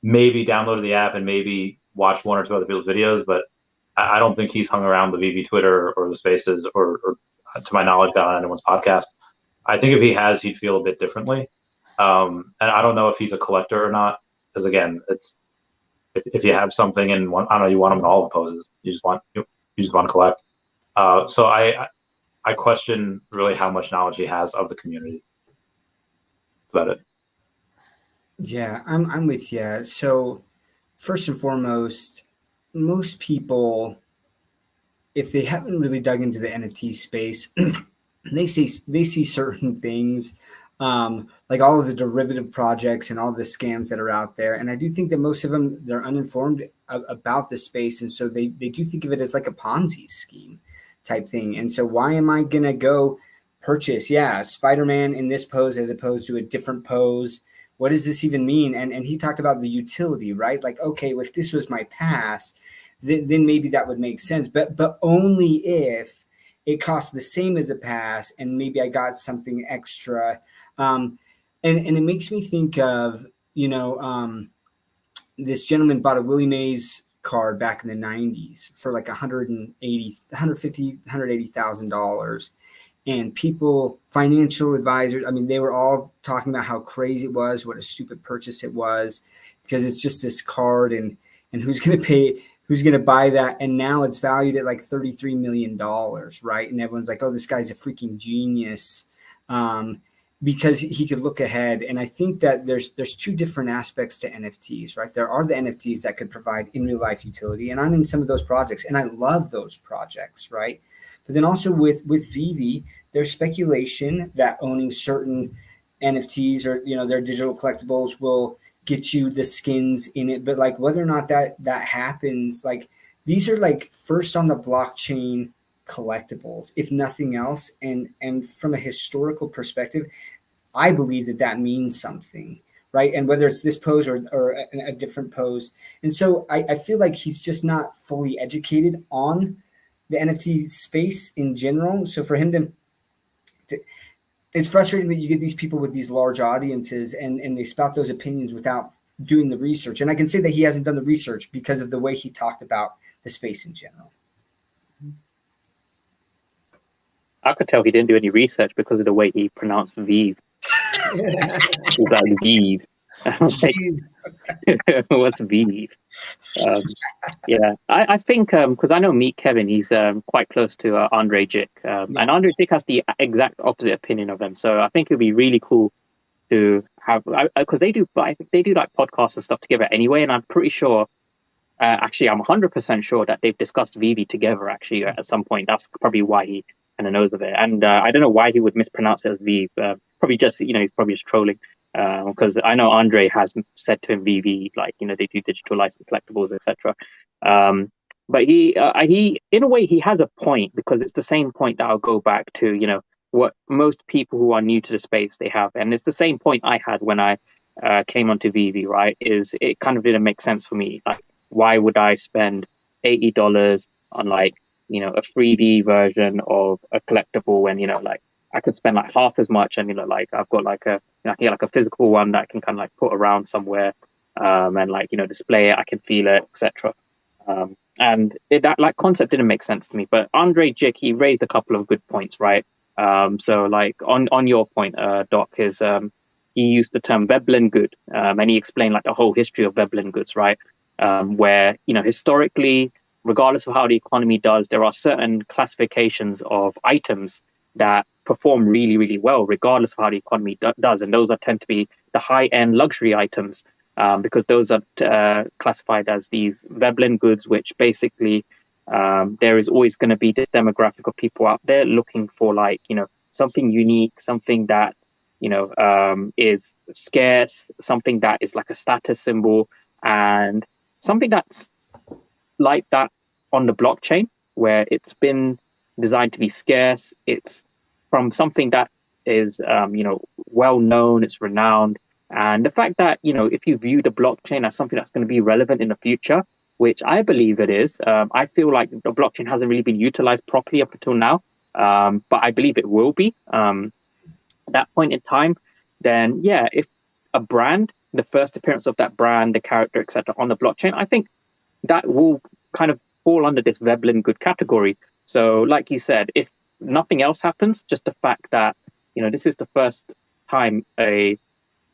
maybe downloaded the app and maybe watched one or two other people's videos, but I don't think he's hung around the Veve Twitter or the Spaces or to my knowledge, got on anyone's podcast. I think if he has, he'd feel a bit differently. And I don't know if he's a collector or not, because again, it's if you have something and I don't know, you want them in all the poses, you just want to collect. So I question really how much knowledge he has of the community. That's about it. Yeah, I'm with you. So first and foremost, most people, if they haven't really dug into the NFT space, they see certain things, like all of the derivative projects and all the scams that are out there. And I do think that most of them, they're uninformed about the space. And so they do think of it as like a Ponzi scheme type thing. And so why am I going to go purchase, Spider-Man in this pose as opposed to a different pose what does this even mean? And he talked about the utility, right? Like, okay, if this was my pass, then maybe that would make sense, but only if it costs the same as a pass and maybe I got something extra. And it makes me think of, this gentleman bought a Willie Mays card back in the 90s for like $180,000. And people, financial advisors, I mean, they were all talking about how crazy it was, what a stupid purchase it was, because it's just this card and who's going to pay, who's going to buy that? And now it's valued at like $33 million, right? And everyone's like, oh, this guy's a freaking genius, because he could look ahead. And I think that there's two different aspects to NFTs, right? There are the NFTs that could provide in real life utility. And I'm in some of those projects and I love those projects, right? But then also with Veve, there's speculation that owning certain NFTs or, their digital collectibles will get you the skins in it. But like whether or not that happens, like these are like first on the blockchain collectibles, if nothing else. And from a historical perspective, I believe that means something, right? And whether it's this pose or a different pose. And so I feel like he's just not fully educated on the NFT space in general. So for him to it's frustrating that you get these people with these large audiences and they spout those opinions without doing the research. And I can say that he hasn't done the research because of the way he talked about the space in general. I could tell he didn't do any research because of the way he pronounced Veve. He's like Veve. What's Veve? Yeah, I think because I know Meet Kevin, he's quite close to Andre Jick, and Andre Jick has the exact opposite opinion of him. So I think it'd be really cool to have, because I think they do like podcasts and stuff together anyway, and I'm pretty sure. Actually, I'm 100% sure that they've discussed Veve together actually at some point. That's probably why he kind of knows of it. And I don't know why he would mispronounce it as Veve. Probably just, he's probably just trolling. Because I know Andre has said to him Veve, like, they do digital license collectibles, etc. But he, in a way, he has a point, because it's the same point that I'll go back to, what most people who are new to the space, they have. And it's the same point I had when I came onto Veve, right? Is it kind of didn't make sense for me. Like, why would I spend $80 on like, a freebie version of a collectible when, like I could spend like half as much and, like I've got like I can get like a physical one that I can kind of like put around somewhere and like, display it, I can feel it, etc. And that like concept didn't make sense to me. But Andre Jick, he raised a couple of good points, right? So like on your point, Doc, is he used the term Veblen good, and he explained like the whole history of Veblen goods, right? Where, historically, regardless of how the economy does, there are certain classifications of items that perform really, really well, regardless of how the economy does. And those tend to be the high-end luxury items, because those are classified as these Veblen goods, which basically there is always going to be this demographic of people out there looking for like, something unique, something that, is scarce, something that is like a status symbol, and something that's like that on the blockchain, where it's been designed to be scarce. It's from something that is, well known, it's renowned. And the fact that, if you view the blockchain as something that's going to be relevant in the future, which I believe it is, I feel like the blockchain hasn't really been utilized properly up until now, but I believe it will be at that point in time. Then, yeah, if a brand, the first appearance of that brand, the character, etc., on the blockchain, I think that will kind of fall under this Veblen good category. So, like you said, if nothing else happens, just the fact that this is the first time a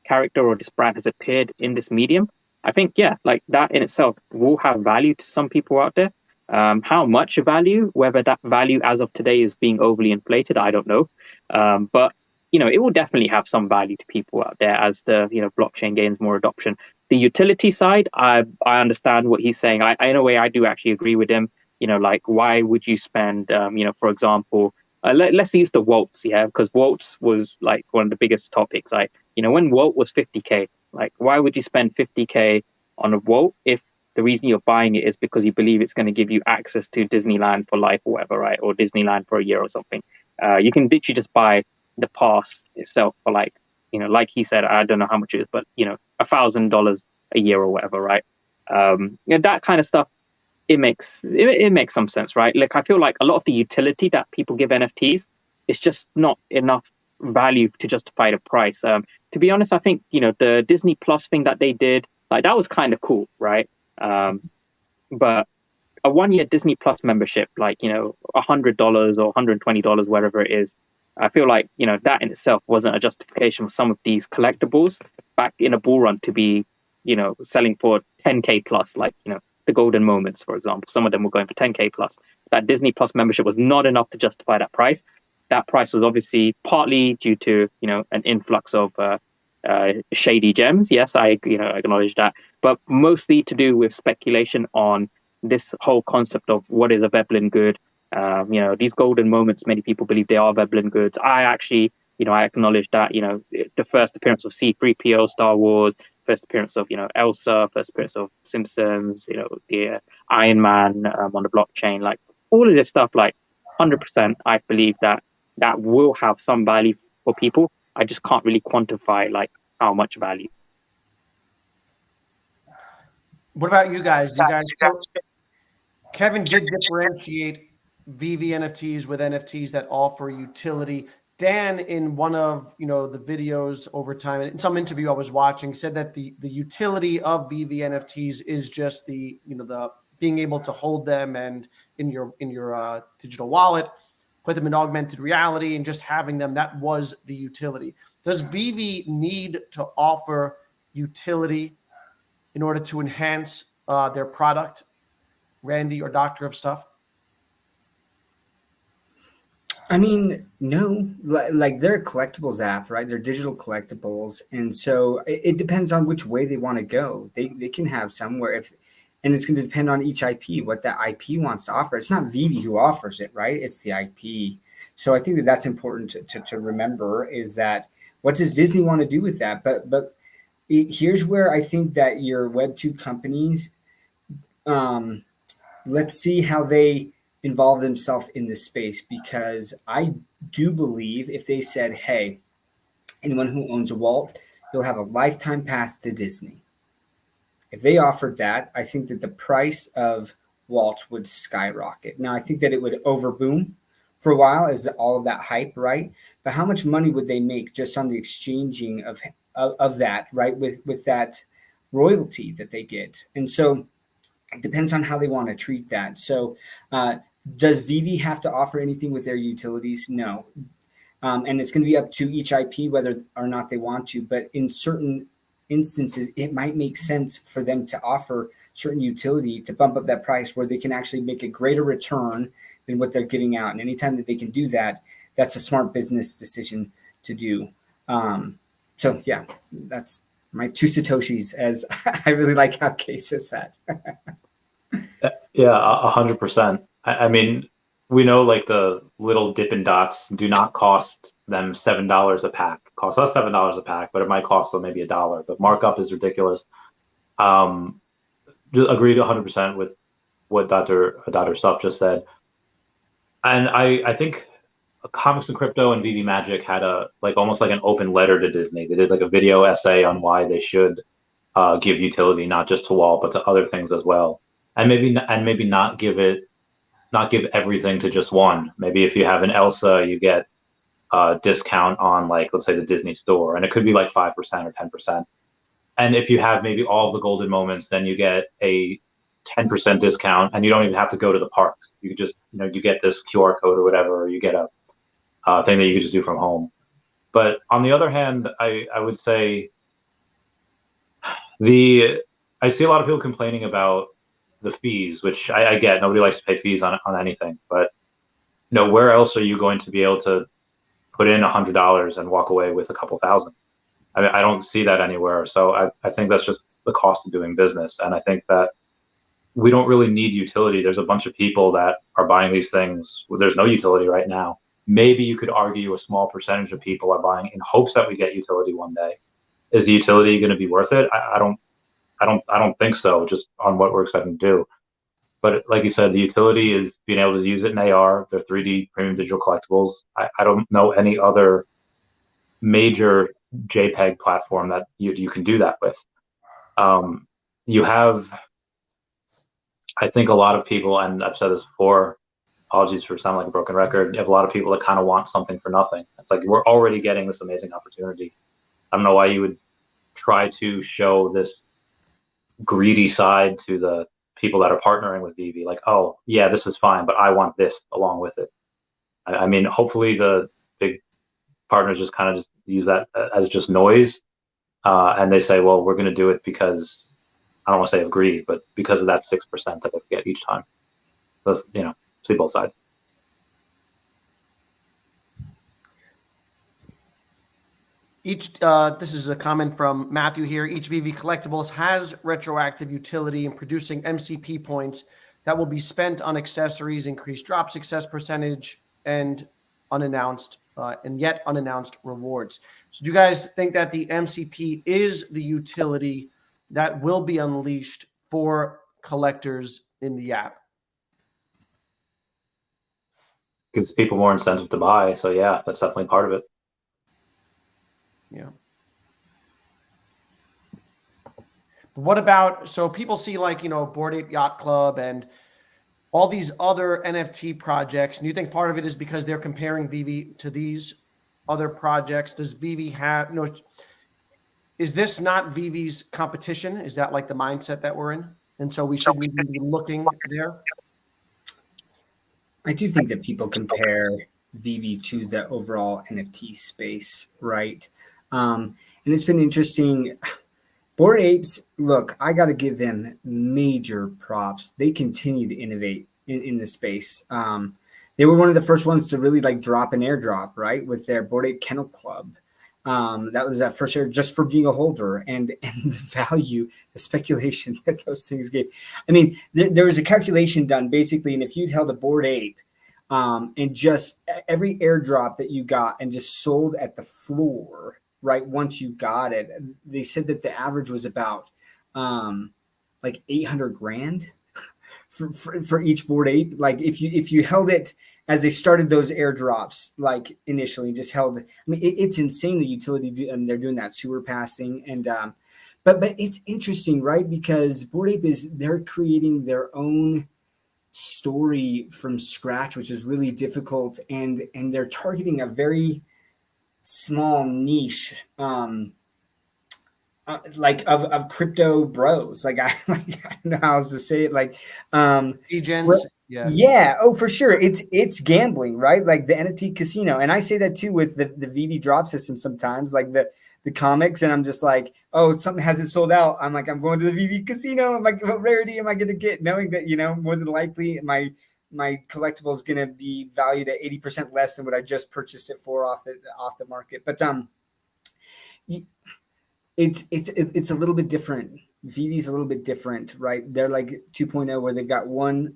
character or this brand has appeared in this medium, I think, yeah, like that in itself will have value to some people out there. How much value, whether that value as of today is being overly inflated, I don't know. But it will definitely have some value to people out there as the blockchain gains more adoption. The utility side, I understand what he's saying. In a way, I do actually agree with him. Like, why would you spend, for example, let's use the Waltz, yeah, because Waltz was like one of the biggest topics. Like, when Walt was 50K, like, why would you spend 50K on a Walt if the reason you're buying it is because you believe it's going to give you access to Disneyland for life or whatever, right? Or Disneyland for a year or something. You can literally just buy the pass itself for like like he said, I don't know how much it is, but $1,000 a year or whatever, right? That kind of stuff, it makes some sense, right? Like, I feel like a lot of the utility that people give NFTs is just not enough value to justify the price. To be honest, I think the Disney Plus thing that they did, like, that was kind of cool, right? But a 1-year Disney Plus membership, like $100 or $120, whatever it is, I feel like that in itself wasn't a justification for some of these collectibles back in a bull run to be selling for 10K plus, like the golden moments, for example. Some of them were going for 10K plus. That Disney Plus membership was not enough to justify that price. That price was obviously partly due to an influx of shady gems. Yes, I acknowledge that, but mostly to do with speculation on this whole concept of what is a Veblen good. These golden moments, many people believe they are Veblen goods. I actually, I acknowledge that, the first appearance of C-3PO, Star Wars, first appearance of, Elsa, first appearance of Simpsons, the Iron Man on the blockchain, like all of this stuff, like 100%, I believe that will have some value for people. I just can't really quantify like how much value. What about you guys? You guys, Kevin did differentiate VV NFTs with NFTs that offer utility. Dan, in one of the videos over time, in some interview I was watching, said that the utility of VV NFTs is just the being able to hold them and in your digital wallet, put them in augmented reality, and just having them. That was the utility. Does VV need to offer utility in order to enhance their product? Randy, or Doctor of Stuff? I mean, no, like they're a collectibles app, right? They're digital collectibles. And so it depends on which way they want to go. They can have somewhere and it's going to depend on each IP, what that IP wants to offer. It's not VV who offers it, right? It's the IP. So I think that's important to remember, is that what does Disney want to do with that? But here's where I think that your Web2 companies, let's see how they involve themselves in this space, because I do believe if they said, hey, anyone who owns a Walt, they'll have a lifetime pass to Disney. If they offered that, I think that the price of Walt would skyrocket. Now, I think that it would overboom for a while as all of that hype, right? But how much money would they make just on the exchanging of that, right? With that royalty that they get. And so it depends on how they want to treat that. So does VV have to offer anything with their utilities? No. And it's going to be up to each IP whether or not they want to. But in certain instances, it might make sense for them to offer certain utility to bump up that price where they can actually make a greater return than what they're giving out. And anytime that they can do that, that's a smart business decision to do. So yeah, that's my 2 Satoshis, as I really like how Kay says that. Yeah, 100%. I mean, we know like the little Dippin' Dots do not cost them $7 a pack. It costs us $7 a pack, but it might cost them maybe $1. But markup is ridiculous. Just agreed 100% with what Dr. Stuff just said. And I think Comics and Crypto and VV Magic had almost like an open letter to Disney. They did like a video essay on why they should give utility not just to Walt but to other things as well, and maybe not give everything to just one. Maybe if you have an Elsa, you get a discount on, like, let's say the Disney store, and it could be like 5% or 10%. And if you have maybe all of the golden moments, then you get a 10% discount, and you don't even have to go to the parks. You just you get this QR code or whatever, or you get a thing that you can just do from home. But on the other hand, I would say I see a lot of people complaining about the fees, which I get. Nobody likes to pay fees on anything, but where else are you going to be able to put in $100 and walk away with a couple thousand? I mean, I don't see that anywhere. So I think that's just the cost of doing business. And I think that we don't really need utility. There's a bunch of people that are buying these things where there's no utility right now. Maybe you could argue a small percentage of people are buying in hopes that we get utility one day. Is the utility going to be worth it? I don't think so, just on what we're expecting to do. But like you said, the utility is being able to use it in AR. They're 3D premium digital collectibles. I don't know any other major JPEG platform that you can do that with. You have, I think, a lot of people, and I've said this before, apologies for sounding like a broken record, you have a lot of people that kind of want something for nothing. It's like, we're already getting this amazing opportunity. I don't know why you would try to show this greedy side to the people that are partnering with Veve. Like, oh yeah, this is fine, but I want this along with it. I mean, hopefully the big partners just kind of just use that as just noise, and they say, well, we're going to do it because, I don't want to say of greed, but because of that 6% that they get each time. So, see both sides. This is a comment from Matthew here. Each Veve collectibles has retroactive utility in producing MCP points that will be spent on accessories, increased drop success percentage, and yet unannounced rewards. So do you guys think that the MCP is the utility that will be unleashed for collectors in the app? Gives people more incentive to buy. So yeah, that's definitely part of it. Yeah. But what about, so people see like, Bored Ape Yacht Club and all these other NFT projects, and you think part of it is because they're comparing Veve to these other projects? Does Veve have, is this not Veve's competition? Is that like the mindset that we're in? And so we shouldn't even be looking there? I do think that people compare Veve to the overall NFT space, right? And it's been interesting. Bored Apes, look, I got to give them major props. They continue to innovate in the space. They were one of the first ones to really like drop an airdrop, right, with their Bored Ape Kennel Club. That was that first year just for being a holder, and the value, the speculation that those things gave. I mean, there was a calculation done basically, and if you'd held a Bored Ape and just every airdrop that you got and just sold at the floor, right, once you got it, they said that the average was about like 800 grand for each Bored Ape. Like if you held it as they started those airdrops, like initially just held, I mean, it's insane the utility, and they're doing that sewer passing. And but it's interesting, right? Because Bored Ape they're creating their own story from scratch, which is really difficult, and they're targeting a very small niche, like of crypto bros. Like I don't know how else to say it. Like Degens. Yeah. Oh, for sure. It's gambling, right? Like the NFT casino. And I say that too with the Veve drop system sometimes, like the comics. And I'm just like, oh, something hasn't sold out. I'm like, I'm going to the Veve casino. I'm like, what rarity am I going to get? Knowing that, more than likely my collectible is going to be valued at 80% less than what I just purchased it for off the market. But it's a little bit different. Veve's a little bit different, right? They're like 2.0, where they've got one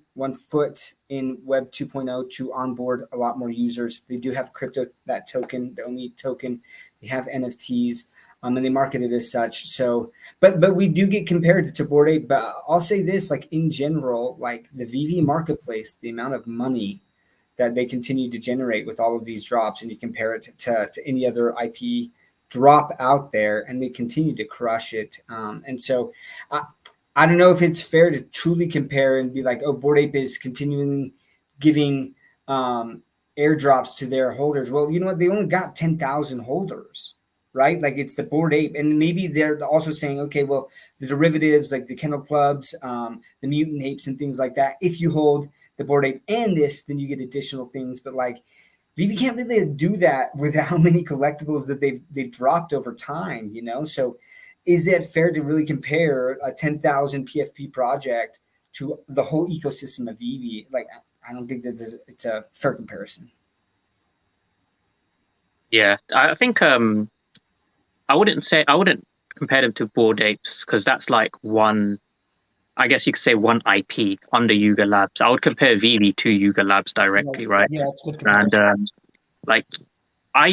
foot in Web 2.0 to onboard a lot more users. They do have crypto, that token, the OMI token. They have NFTs, and they market it as such. So, but we do get compared to Bored Ape. But I'll say this, like in general, like the Veve marketplace, the amount of money that they continue to generate with all of these drops, and you compare it to any other IP drop out there, and they continue to crush it. And so I don't know if it's fair to truly compare and be like, oh, Bored Ape is continuing giving airdrops to their holders. Well, you know what? They only got 10,000 holders, right? Like it's the Bored Ape. And maybe they're also saying, okay, well, the derivatives, like the Kennel Clubs, the Mutant Apes and things like that, if you hold the Bored Ape and this, then you get additional things. But like, Veve can't really do that with how many collectibles that they've dropped over time, So is it fair to really compare a 10,000 PFP project to the whole ecosystem of Veve? Like, I don't think that it's a fair comparison. Yeah, I think I wouldn't compare them to Bored Apes, because that's like one, I guess you could say, one IP under Yuga Labs. I would compare Veve to Yuga Labs directly, right? Yeah, it's good comparison. And like I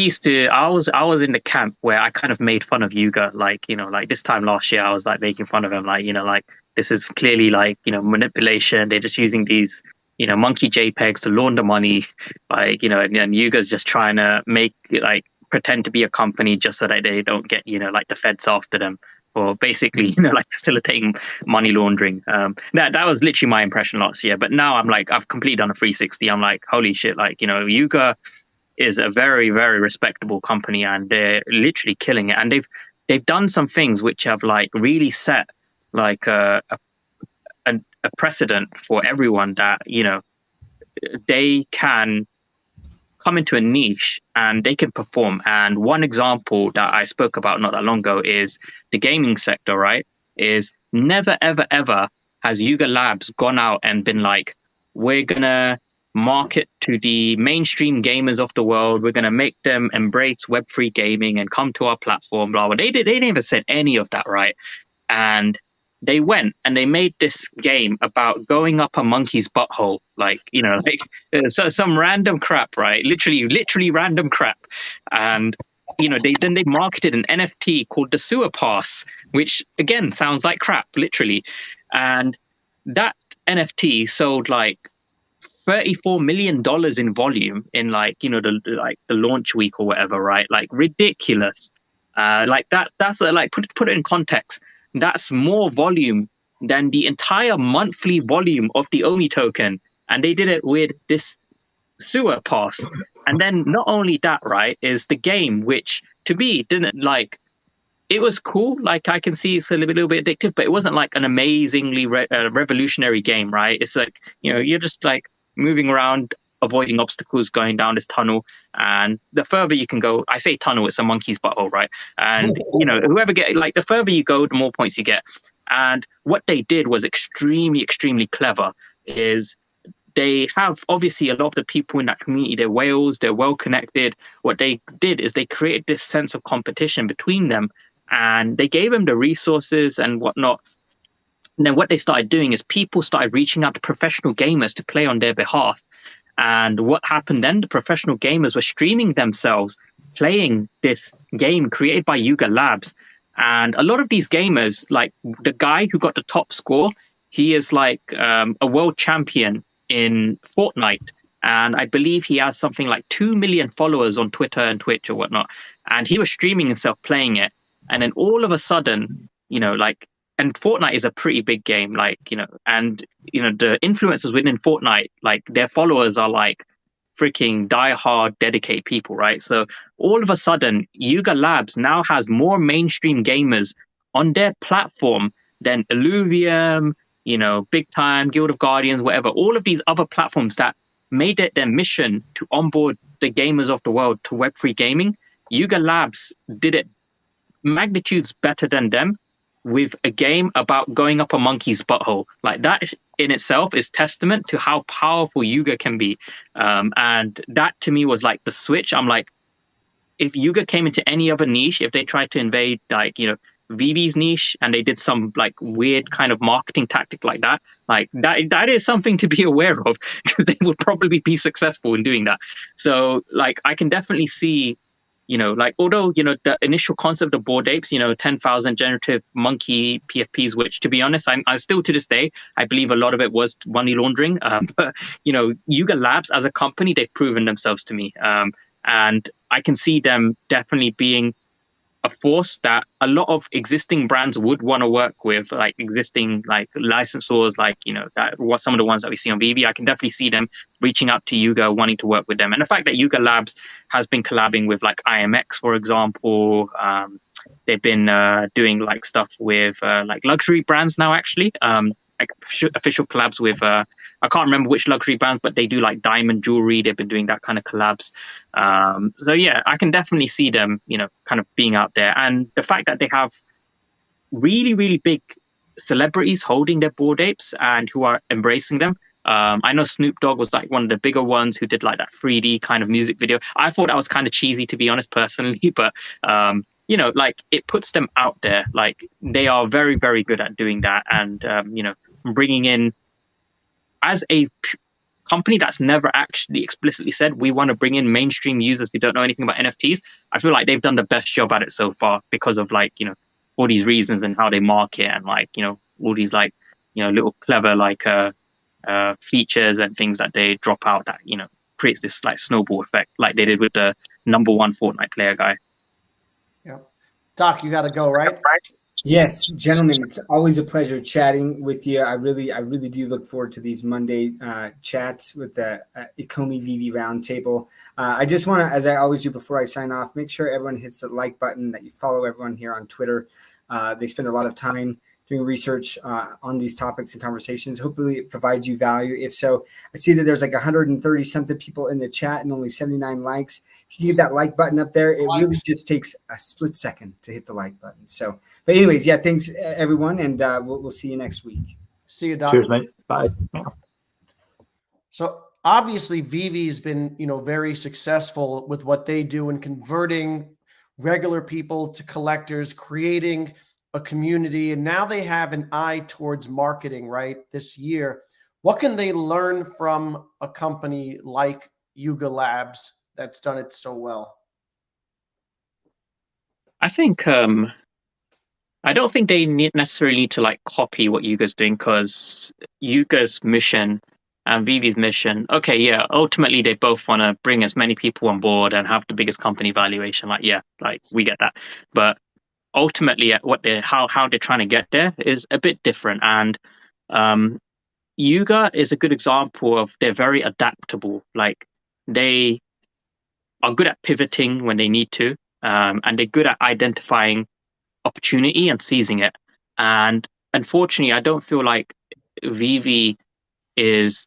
was in the camp where I kind of made fun of Yuga, like this time last year I was like making fun of him, like like this is clearly like manipulation. They're just using these monkey JPEGs to launder money, like and Yuga's just trying to make like pretend to be a company just so that they don't get, like the feds after them for basically, like facilitating money laundering. That was literally my impression last year. But now I'm like, I've completely done a 360. I'm like, holy shit, like, Yuga is a very, very respectable company, and they're literally killing it. And they've done some things which have like really set like a precedent for everyone that, they can come into a niche and they can perform. And one example that I spoke about not that long ago is the gaming sector, right? Is never, ever, ever has Yuga Labs gone out and been like, we're going to market to the mainstream gamers of the world. We're going to make them embrace Web3 gaming and come to our platform, blah, blah. They never said any of that, right? And they went and they made this game about going up a monkey's butthole, like, so some random crap, right? Literally random crap. And, they marketed an NFT called the Sewer Pass, which again sounds like crap, literally. And that NFT sold like $34 million in volume in the launch week or whatever, right? Like ridiculous. That's like put it in context. That's more volume than the entire monthly volume of the OMI token. And they did it with this Sewer Pass. And then not only that, right, is the game, which to me didn't like, it was cool. Like I can see it's a little bit addictive, but it wasn't like an amazingly revolutionary game, right? It's like, you're just like moving around, avoiding obstacles, going down this tunnel. And the further you can go, I say tunnel, it's a monkey's butthole, right? And, whoever the further you go, the more points you get. And what they did was extremely, extremely clever. Is they have obviously a lot of the people in that community, they're whales, they're well connected. What they did is they created this sense of competition between them, and they gave them the resources and whatnot. And then what they started doing is people started reaching out to professional gamers to play on their behalf. And what happened then? The professional gamers were streaming themselves playing this game created by Yuga Labs. And a lot of these gamers, like the guy who got the top score, he is like a world champion in Fortnite. And I believe he has something like 2 million followers on Twitter and Twitch or whatnot. And he was streaming himself playing it. And then all of a sudden, and Fortnite is a pretty big game, and the influencers within Fortnite, like their followers are like freaking diehard, dedicated people, right? So all of a sudden, Yuga Labs now has more mainstream gamers on their platform than Illuvium, Big Time, Guild of Guardians, whatever. All of these other platforms that made it their mission to onboard the gamers of the world to Web3 gaming. Yuga Labs did it magnitudes better than them, with a game about going up a monkey's butthole. Like that in itself is testament to how powerful Yuga can be. And that to me was like the switch. I'm like, if Yuga came into any other niche, if they tried to invade Veve's niche and they did some like weird kind of marketing tactic like that is something to be aware of, because they would probably be successful in doing that. So like I can definitely see, although, the initial concept of Bored Apes, 10,000 generative monkey PFPs, which to be honest, I still to this day, I believe a lot of it was money laundering. But, Yuga Labs as a company, they've proven themselves to me. And I can see them definitely being a force that a lot of existing brands would want to work with, like existing like licensors, that what some of the ones that we see on Veve. I can definitely see them reaching out to Yuga, wanting to work with them. And the fact that Yuga Labs has been collabing with like IMX, for example, they've been doing like stuff with like luxury brands now, actually. Like official collabs with I can't remember which luxury brands, but they do like diamond jewelry. They've been doing that kind of collabs. So yeah, I can definitely see them, kind of being out there. And the fact that they have really, really big celebrities holding their Bored Apes and who are embracing them. I know Snoop Dogg was like one of the bigger ones who did like that 3D kind of music video. I thought that was kind of cheesy, to be honest, personally, but like it puts them out there. Like they are very, very good at doing that. And, bringing in, as a company that's never actually explicitly said we want to bring in mainstream users who don't know anything about NFTs, I feel like they've done the best job at it so far, because of like, all these reasons and how they market, and like, all these like, little clever like features and things that they drop out that, creates this like snowball effect, like they did with the #1 Fortnite player guy. Yeah. Doc, you got to go, right? Yes, gentlemen, it's always a pleasure chatting with you. I really do look forward to these Monday chats with the Ecomi Veve Roundtable. I just want to, as I always do before I sign off, make sure everyone hits the like button, that you follow everyone here on Twitter. They spend a lot of time doing research on these topics and conversations. Hopefully it provides you value. If so, I see that there's like 130 something people in the chat and only 79 likes. If you get that like button up there, it really just takes a split second to hit the like button. So, but anyways, yeah, thanks everyone, and we'll see you next week. See you, Doc. Cheers, mate. Bye. So obviously Veve has been, very successful with what they do in converting regular people to collectors, creating a community, and now they have an eye towards marketing, right, this year. What can they learn from a company like Yuga Labs that's done it so well? I think I don't think they necessarily need to like copy what Yuga's doing, because Yuga's mission and Veve's mission, okay, yeah, ultimately they both want to bring as many people on board and have the biggest company valuation. Like, yeah, like we get that, but ultimately what they're how they're trying to get there is a bit different. And Yuga is a good example of, they're very adaptable. Like, they are good at pivoting when they need to, and they're good at identifying opportunity and seizing it. And unfortunately, I don't feel like Veve is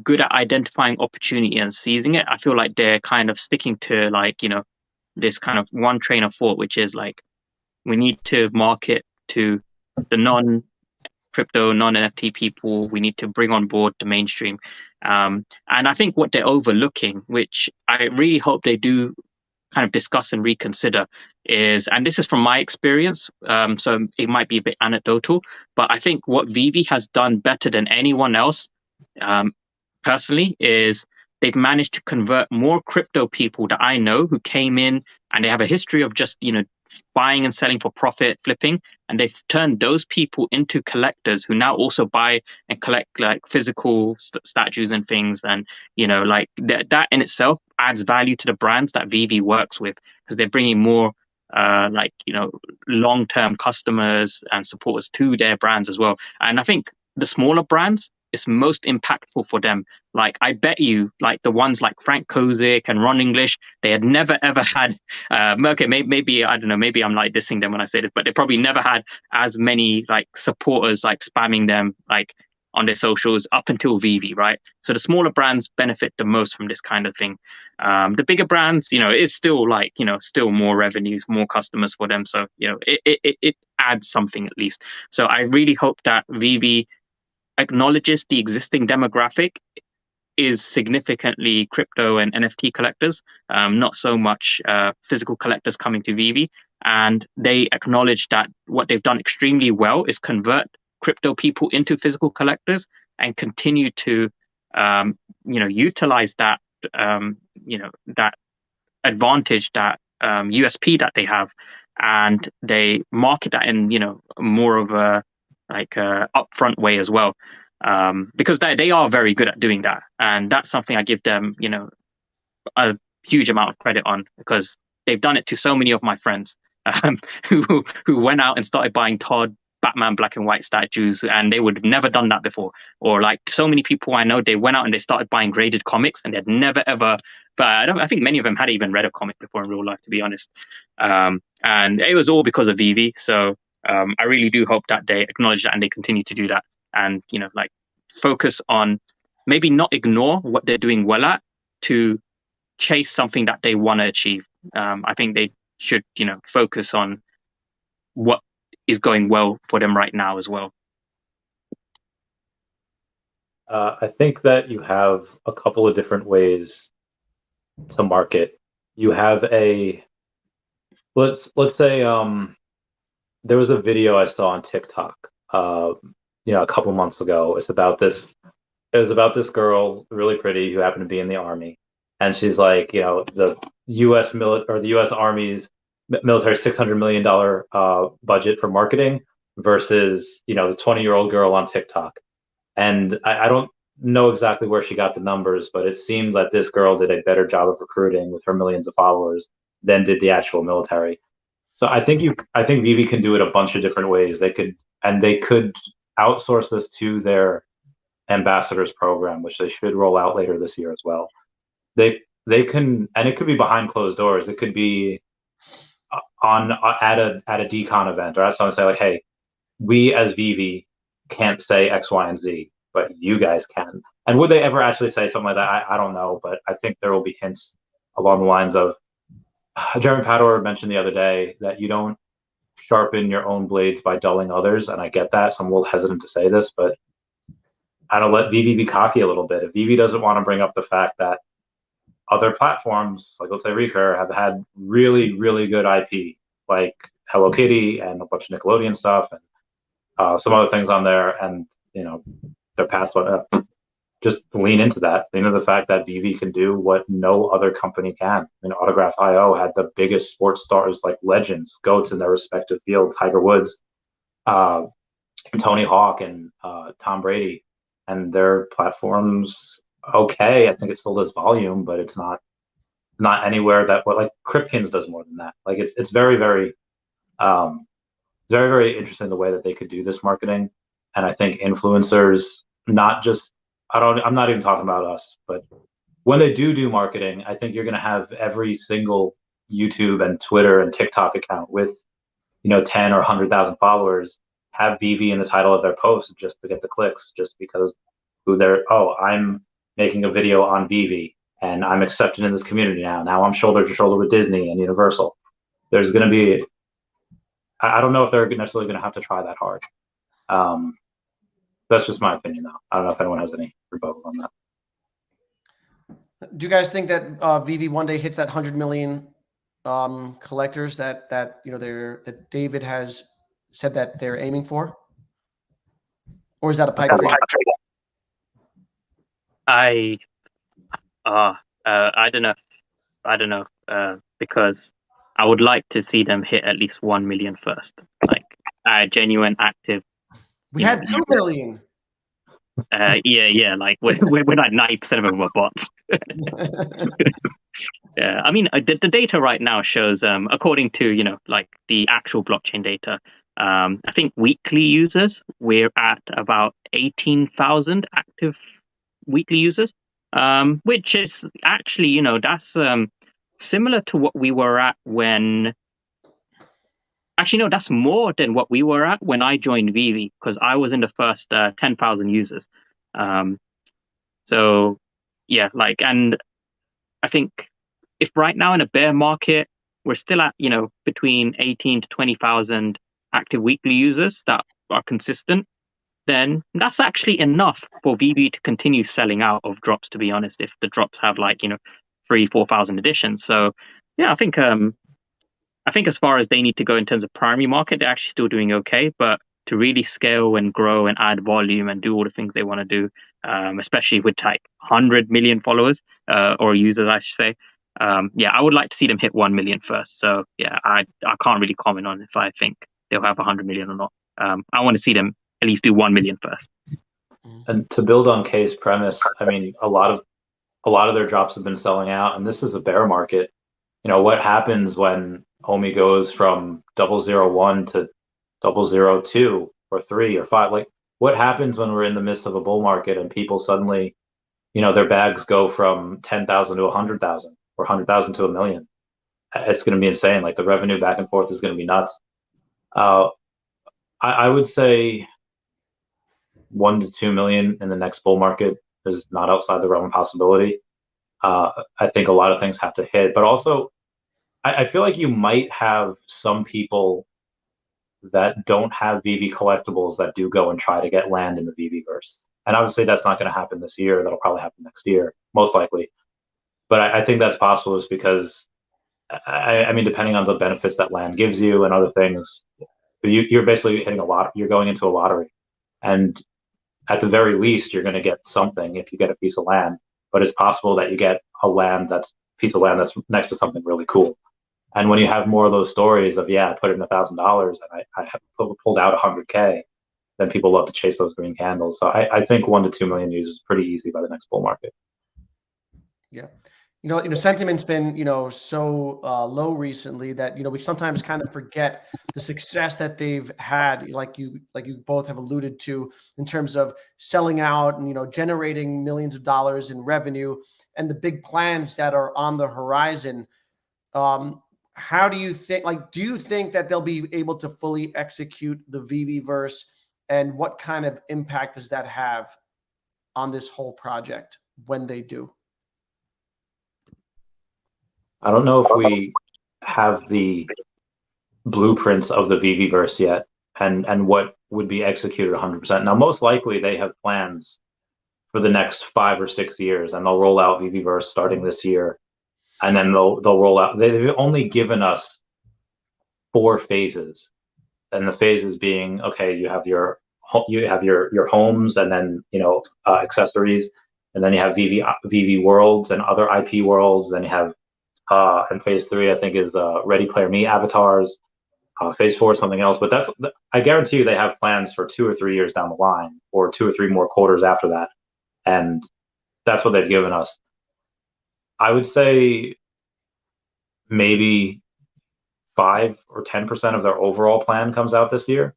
good at identifying opportunity and seizing it. I feel like they're kind of sticking to, like, this kind of one train of thought, which is like, we need to market to the non-crypto, non-NFT people. We need to bring on board the mainstream. And I think what they're overlooking, which I really hope they do kind of discuss and reconsider, is, and this is from my experience, so it might be a bit anecdotal, but I think what Veve has done better than anyone else, personally, is they've managed to convert more crypto people that I know who came in and they have a history of just, buying and selling for profit, flipping, and they've turned those people into collectors who now also buy and collect like physical statues and things. And like that in itself adds value to the brands that Veve works with, because they're bringing more long-term customers and supporters to their brands as well. And I think the smaller brands, it's most impactful for them. Like, I bet you, like the ones like Frank Kozik and Ron English, they had never ever had, okay, maybe, I don't know, maybe I'm like dissing them when I say this, but they probably never had as many like supporters like spamming them like on their socials up until Veve, right? So the smaller brands benefit the most from this kind of thing. The bigger brands, it's still like, still more revenues, more customers for them. So, it adds something at least. So I really hope that Veve acknowledges the existing demographic is significantly crypto and NFT collectors, not so much physical collectors coming to Veve. And they acknowledge that what they've done extremely well is convert crypto people into physical collectors, and continue to utilize that that advantage, that USP that they have, and they market that in more of a upfront way as well, because they are very good at doing that. And that's something I give them a huge amount of credit on, because they've done it to so many of my friends who went out and started buying Todd Batman black and white statues, and they would have never done that before. Or like so many people I know, they went out and they started buying graded comics, and they'd never ever, but I think many of them hadn't even read a comic before in real life, to be honest. And it was all because of Veve. So I really do hope that they acknowledge that and they continue to do that, and focus on, maybe not ignore what they're doing well at, to chase something that they want to achieve. I think they should focus on what is going well for them right now as well. I think that you have a couple of different ways to market. You have let's say there was a video I saw on TikTok a couple months ago. It was about this girl, really pretty, who happened to be in the army, and she's like, the U.S. or the U.S. Army's military $600 million budget for marketing versus this 20-year-old girl on TikTok. And I don't know exactly where she got the numbers, but it seems that this girl did a better job of recruiting with her millions of followers than did the actual military. So I think Veve can do it a bunch of different ways. They could outsource this to their ambassadors program, which they should roll out later this year as well. They can, and it could be behind closed doors. It could be at a decon event, or at someone say like, hey, we as Veve can't say X, Y, and Z, but you guys can. And would they ever actually say something like that? I don't know, but I think there will be hints along the lines of, Jeremy Pador mentioned the other day that you don't sharpen your own blades by dulling others, and I get that, so I'm a little hesitant to say this, but I don't let Veve be cocky a little bit. If Veve doesn't want to bring up the fact that other platforms, like let's say Recur, have had really, really good IP, like Hello Kitty and a bunch of Nickelodeon stuff, and some other things on there, and their past one, just lean into that. Lean into the fact that Veve can do what no other company can. Autograph.io had the biggest sports stars, like legends, goats in their respective fields, Tiger Woods, Tony Hawk, and Tom Brady, and their platforms. Okay, I think it still does volume, but it's not anywhere that what like Kripkins does more than that. Like it's very, very, very, very interesting the way that they could do this marketing, and I think influencers, not just. I'm not even talking about us, but when they do marketing, I think you're going to have every single YouTube and Twitter and TikTok account with, 10 or 100,000 followers have Veve in the title of their post just to get the clicks, just because I'm making a video on Veve and I'm accepted in this community now. Now I'm shoulder to shoulder with Disney and Universal. There's going to be, I don't know if they're necessarily going to have to try that hard. That's just my opinion, though. I don't know if anyone has any rebuttal on that. Do you guys think that Veve one day hits that 100 million collectors that that David has said that they're aiming for, or is that a pipe dream? I don't know. I don't know because I would like to see them hit at least 1 million first, like genuine active. We had 2 million. Yeah, like we're like 90% of them are bots. Yeah, I mean the data right now shows, according to like the actual blockchain data, I think weekly users, we're at about 18,000 active weekly users, which is actually that's similar to what we were at when. Actually, no, that's more than what we were at when I joined Veve, because I was in the first 10,000 users. So, yeah, and I think if right now in a bear market, we're still at, between 18 to 20,000 active weekly users that are consistent, then that's actually enough for Veve to continue selling out of drops, to be honest, if the drops have 3,000-4,000 editions. So, yeah, I think as far as they need to go in terms of primary market, they're actually still doing okay. But to really scale and grow and add volume and do all the things they want to do, especially with 100 million followers or users, I should say, I would like to see them hit 1 million first. So yeah, I can't really comment on if I think they'll have 100 million or not. I want to see them at least do 1 million first. And to build on Kay's premise, I mean, a lot of their drops have been selling out, and this is a bear market. What happens when Omi goes from 001 to 002 or 3 or 5? Like, what happens when we're in the midst of a bull market and people suddenly, their bags go from 10,000 to 100,000 or 100,000 to 1 million? It's going to be insane. Like, the revenue back and forth is going to be nuts. I would say 1 to 2 million in the next bull market is not outside the realm of possibility. I think a lot of things have to hit, but also I feel like you might have some people that don't have Veve collectibles that do go and try to get land in the VeVeVerse. And obviously that's not going to happen this year. That'll probably happen next year, most likely. But I think that's possible is because, I mean, depending on the benefits that land gives you and other things, you're basically hitting you're going into a lottery. And at the very least, you're going to get something if you get a piece of land. But it's possible that you get a piece of land that's next to something really cool. And when you have more of those stories of, I put in $1,000 and I have pulled out $100K, then people love to chase those green candles. So I think 1 to 2 million users is pretty easy by the next bull market. Yeah. Sentiment's been, so low recently that, we sometimes kind of forget the success that they've had, like you both have alluded to, in terms of selling out and, generating millions of dollars in revenue and the big plans that are on the horizon. How do you think, do you think that they'll be able to fully execute the VeVeVerse, and what kind of impact does that have on this whole project when they do? I don't know if we have the blueprints of the VeVeVerse yet, and what would be executed 100%. Now, most likely they have plans for the next 5 or 6 years, and they'll roll out VeVeVerse starting this year, and then they'll roll out. They've only given us 4 phases, and the phases being, okay, you have your homes, and then accessories, and then you have VV worlds and other IP worlds. Then you have and phase 3, I think, is Ready Player Me avatars. Phase 4 is something else, but I guarantee you they have plans for 2 or 3 years down the line, or 2 or 3 more quarters after that, and that's what they've given us. I would say maybe 5 or 10% of their overall plan comes out this year.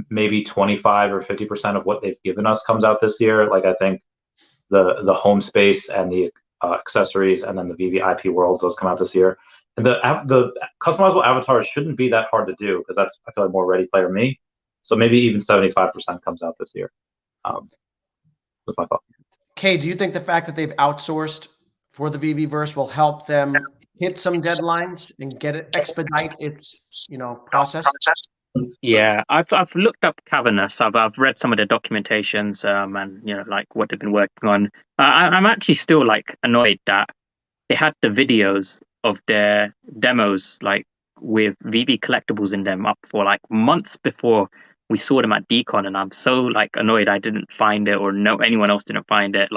Maybe 25 or 50% of what they've given us comes out this year. Like, I think the home space and the accessories, and then the VV IP worlds, those come out this year. And the customizable avatars shouldn't be that hard to do, because that's, I feel like, more Ready Player Me. So maybe even 75% comes out this year. That's my thought. Kay, do you think the fact that they've outsourced for the VeVeVerse will help them hit some deadlines and expedite its process? Yeah, I've looked up Cavernous. I've read some of the documentations, and like what they've been working on. I'm actually still annoyed that they had the videos of their demos with VV collectibles in them up for months before we saw them at Decon, and I'm so annoyed I didn't find it, or no anyone else didn't find it.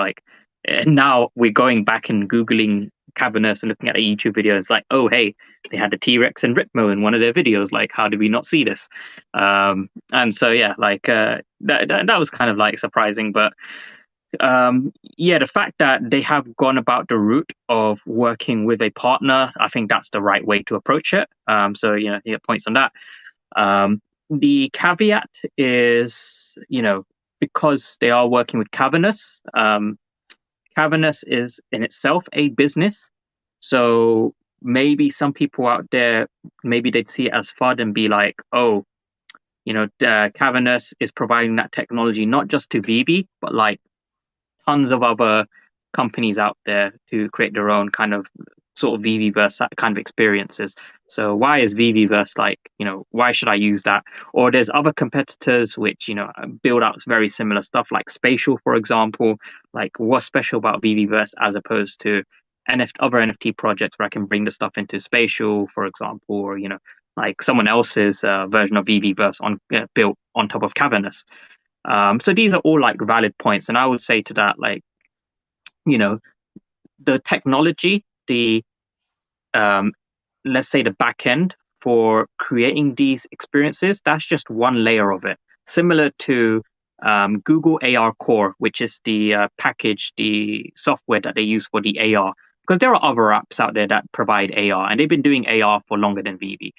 And now we're going back and Googling Cavernous and looking at a YouTube video. It's oh, hey, they had the T-Rex and Ripmo in one of their videos. How did we not see this? And so yeah, that was kind of surprising. But yeah, the fact that they have gone about the route of working with a partner, I think that's the right way to approach it. So yeah, points on that. The caveat is, because they are working with Cavernous, Cavernous is in itself a business. So maybe some people out there, maybe they'd see it as fun and be oh, Cavernous is providing that technology not just to VV, but tons of other companies out there to create their own kind of sort of VeVeVerse kind of experiences. So why is VeVeVerse why should I use that? Or there's other competitors which build out very similar stuff, like Spatial, for example. What's special about VeVeVerse as opposed to other NFT projects where I can bring the stuff into Spatial, for example, or someone else's version of VeVeVerse built on top of Cavernous. So these are all valid points, and I would say to that, the technology, the let's say the back end for creating these experiences, that's just one layer of it. Similar to Google AR Core, which is the package, the software that they use for the AR, because there are other apps out there that provide AR, and they've been doing AR for longer than VV.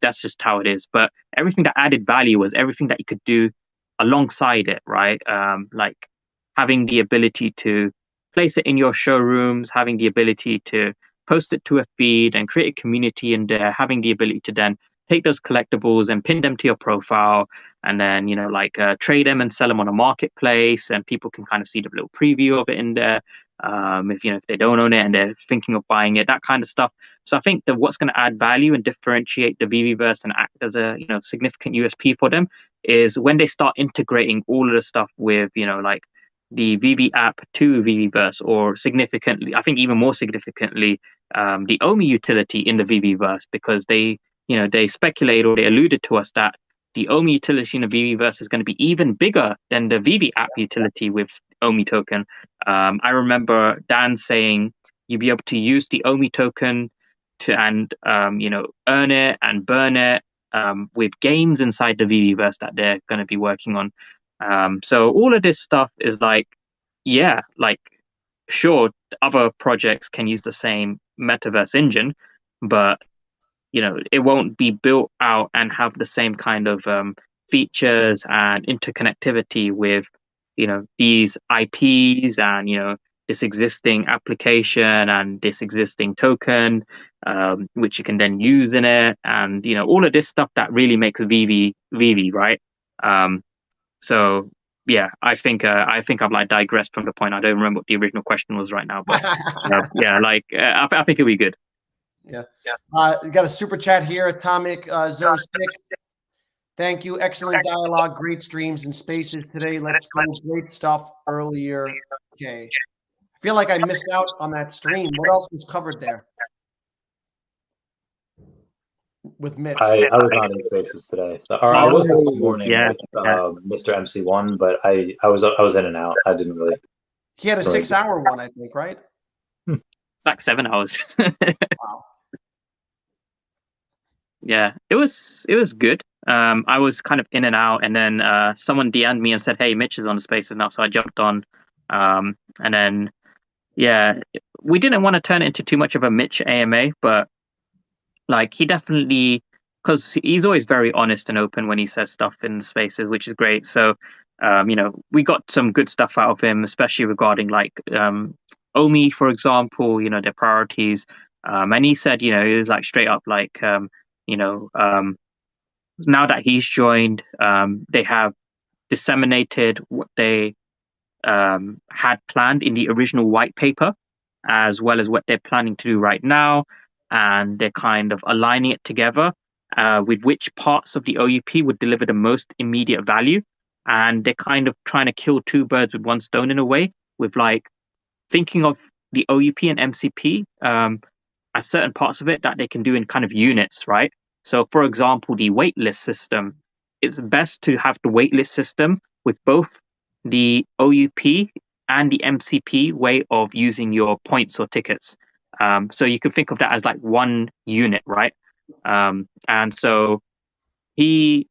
That's just how it is. But everything that added value was everything that you could do alongside it, right? Having the ability to place it in your showrooms, having the ability to post it to a feed and create a community in there, having the ability to then take those collectibles and pin them to your profile, and then trade them and sell them on a marketplace, and people can kind of see the little preview of it in there. If they don't own it and they're thinking of buying it, that kind of stuff. So I think that what's going to add value and differentiate the VeVeVerse and act as a significant USP for them is when they start integrating all of the stuff with the VV app to VeVeVerse, or significantly, I think even more significantly, the OMI utility in the VeVeVerse, because they speculate, or they alluded to us, that the OMI utility in the VeVeVerse is going to be even bigger than the VV app utility with OMI token. I remember Dan saying you'd be able to use the OMI token to earn it and burn it with games inside the VeVeVerse that they're going to be working on. So all of this stuff is like, yeah, like sure, other projects can use the same metaverse engine, but it won't be built out and have the same kind of features and interconnectivity with these IPs and this existing application and this existing token, which you can then use in it, and all of this stuff that really makes Veve, right? So yeah, I think I've like digressed from the point. I don't remember what the original question was right now, but yeah, like I think it'll be good. Yeah. We got a super chat here, Atomic Zo 6. Thank you. Excellent dialogue, great streams and spaces today. Let's go. Great stuff earlier. Okay. I feel like I missed out on that stream. What else was covered there? With Mitch. I was not in spaces today. Or I was this morning with Mr. MC1, but I was in and out. I didn't really. He had a 6-hour one, I think, right? It's like 7 hours. Wow. Yeah, it was good. I was kind of in and out, and then someone DM'd me and said, "Hey, Mitch is on the spaces now," so I jumped on. And then, yeah, we didn't want to turn it into too much of a Mitch AMA, but like he definitely, because he's always very honest and open when he says stuff in the spaces, which is great. So, we got some good stuff out of him, especially regarding like Omi, for example. Their priorities. And he said, he was like straight up like. Now that he's joined, they have disseminated what they had planned in the original white paper, as well as what they're planning to do right now, and they're kind of aligning it together with which parts of the OUP would deliver the most immediate value, and they're kind of trying to kill two birds with one stone in a way, with like thinking of the OUP and MCP as certain parts of it that they can do in kind of units, right? So, for example, the waitlist system, it's best to have the waitlist system with both the OUP and the MCP way of using your points or tickets. So you can think of that as like one unit, right? And so he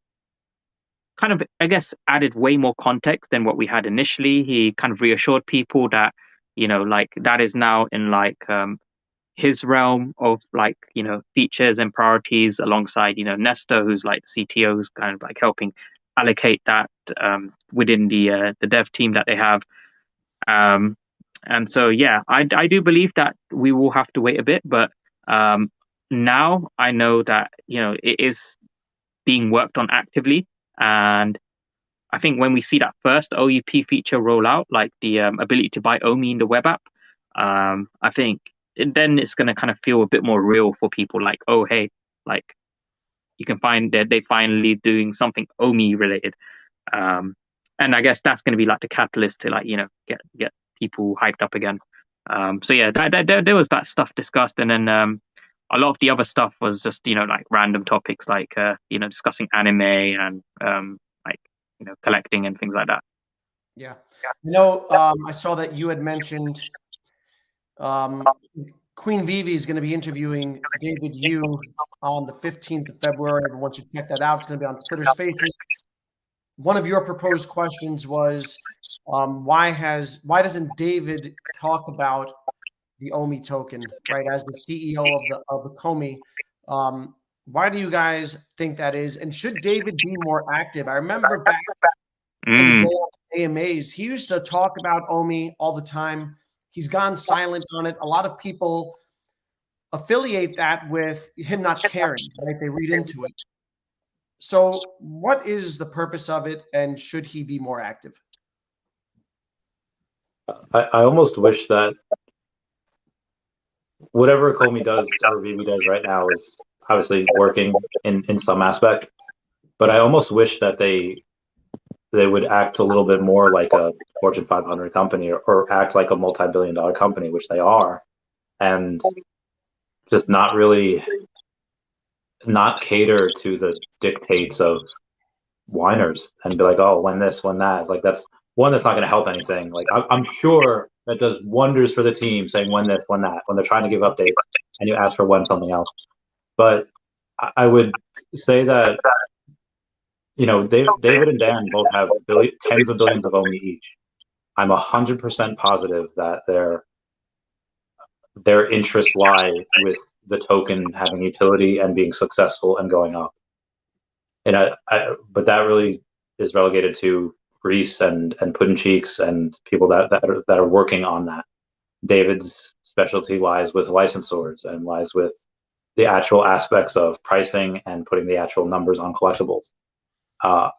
kind of, I guess, added way more context than what we had initially. He kind of reassured people that, like that is now in like his realm of like features and priorities, alongside Nestor, who's like CTO, who's kind of like helping allocate that within the dev team that they have. And so yeah, I do believe that we will have to wait a bit, but now I know that it is being worked on actively, and I think when we see that first OUP feature roll out, like the ability to buy Omi in the web app, I think then it's going to kind of feel a bit more real for people, like, oh hey, like you can find that they finally doing something Omi related, and I guess that's going to be like the catalyst to like get people hyped up again. So yeah, there was that stuff discussed, and then a lot of the other stuff was just like random topics, like discussing anime and like collecting and things like that. Yeah. I saw that you had mentioned Queen Veve is going to be interviewing David Yu on the 15th of February. Everyone should check that out. It's going to be on Twitter Spaces. One of your proposed questions was why doesn't David talk about the Omi token, right? As the CEO of the Komi, why do you guys think that is? And should David be more active? I remember back in the day of AMAs, he used to talk about Omi all the time. He's gone silent on it. A lot of people affiliate that with him not caring, right? They read into it. So what is the purpose of it, and should he be more active? I almost wish that whatever Komi does or Veve does right now is obviously working in some aspect, but I almost wish that they would act a little bit more like a Fortune 500 company, or act like a multi-billion-dollar company, which they are, and just not cater to the dictates of whiners and be like, oh, when this, when that. It's like, that's not going to help anything. Like I'm sure that does wonders for the team, saying when this, when that, when they're trying to give updates and you ask for when something else. But I would say that, David and Dan both have tens of billions of OMI each. I'm 100% positive that their interests lie with the token having utility and being successful and going up. And but that really is relegated to Reese and Puddin Cheeks and people that are working on that. David's specialty lies with licensors and lies with the actual aspects of pricing and putting the actual numbers on collectibles. Not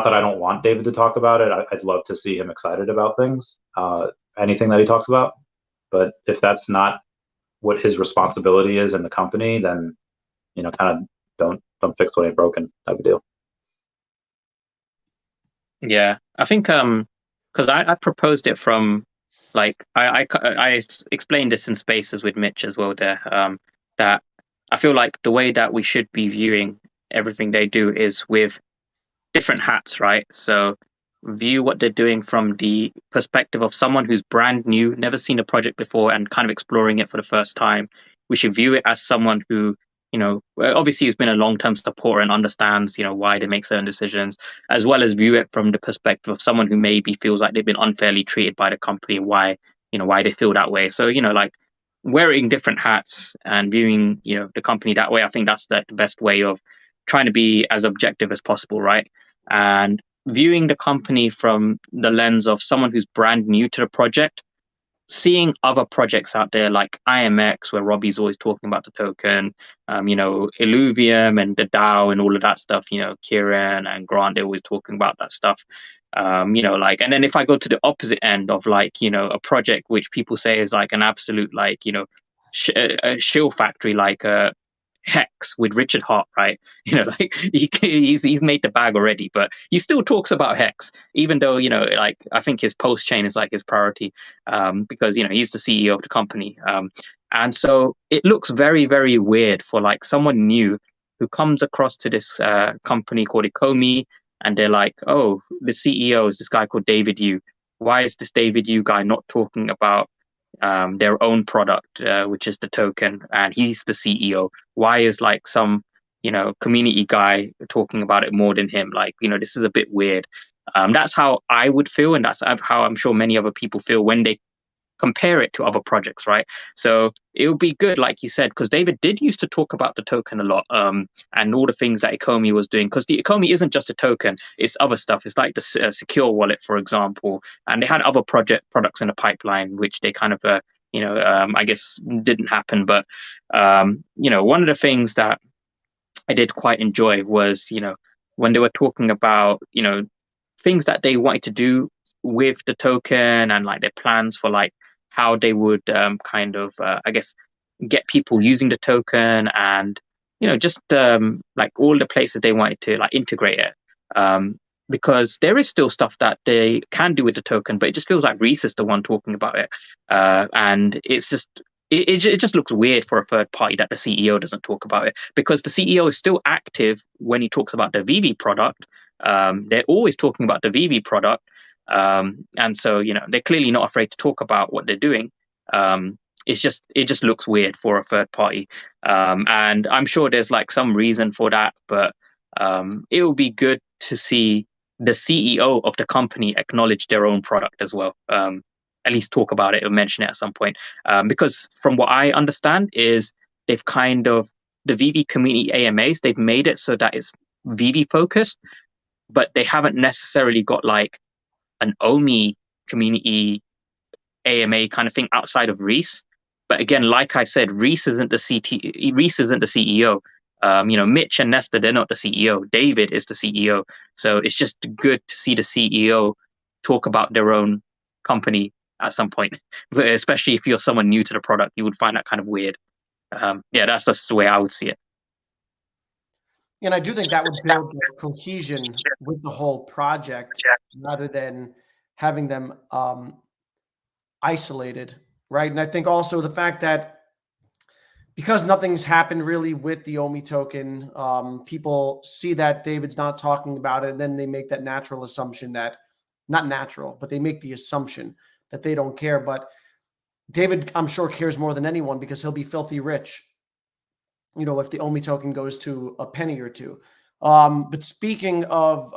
that I don't want David to talk about it. I'd love to see him excited about things, anything that he talks about. But if that's not what his responsibility is in the company, then kind of don't fix what ain't broken type of deal. Yeah, I think because I proposed it from like I explained this in spaces with Mitch as well there, that I feel like the way that we should be viewing everything they do is with different hats, right? So view what they're doing from the perspective of someone who's brand new, never seen a project before, and kind of exploring it for the first time. We should view it as someone who, obviously has been a long-term supporter and understands, why they make certain decisions, as well as view it from the perspective of someone who maybe feels like they've been unfairly treated by the company and why they feel that way. So, like wearing different hats and viewing, the company that way, I think that's the best way of trying to be as objective as possible, right? And viewing the company from the lens of someone who's brand new to the project, seeing other projects out there like IMX, where Robbie's always talking about the token, Illuvium and the DAO and all of that stuff, Kieran and Grant, they're always talking about that stuff. And then if I go to the opposite end of a project which people say is like an absolute a shill factory, like Hex with Richard Hart, right? He's made the bag already, but he still talks about Hex, even though I think his post chain is like his priority, because he's the CEO of the company, and so it looks very, very weird for like someone new who comes across to this company called Ecomi, and they're like, oh, the CEO is this guy called David Yu. Why is this David Yu guy not talking about their own product, which is the token, and he's the CEO? Why is like some community guy talking about it more than him? This is a bit weird. That's how I would feel, and that's how I'm sure many other people feel when they compare it to other projects, right? So it would be good, like you said, because David did used to talk about the token a lot, and all the things that Ecomi was doing, because the Ecomi isn't just a token, it's other stuff. It's like the secure wallet, for example, and they had other products in the pipeline, which they kind of, I guess didn't happen. But, one of the things that I did quite enjoy was, when they were talking about, things that they wanted to do with the token and like their plans for like how they would I guess get people using the token, and just like all the places they wanted to like integrate it, because there is still stuff that they can do with the token, but it just feels like Reese is the one talking about it, and it's just it just looks weird for a third party that the CEO doesn't talk about it, because the CEO is still active when he talks about the Veve product. They're always talking about the Veve product. And so, they're clearly not afraid to talk about what they're doing. It just looks weird for a third party. And I'm sure there's like some reason for that, but it would be good to see the CEO of the company acknowledge their own product as well. At least talk about it or mention it at some point. Because from what I understand is they've the Veve community AMAs, they've made it so that it's Veve focused, but they haven't necessarily got like an OMI community AMA kind of thing outside of Reese. But again, like I said, Reese isn't the CEO. Mitch and Nesta, they're not the CEO. David is the CEO. So it's just good to see the CEO talk about their own company at some point, but especially if you're someone new to the product, you would find that kind of weird. That's just the way I would see it. And I do think that would build cohesion with the whole project rather than having them isolated, right? And I think also the fact that because nothing's happened really with the OMI token, people see that David's not talking about it, and then they make that natural assumption that, not natural, but they make the assumption that they don't care. But David, I'm sure, cares more than anyone because he'll be filthy rich. if the OMI token goes to a penny or two. But speaking of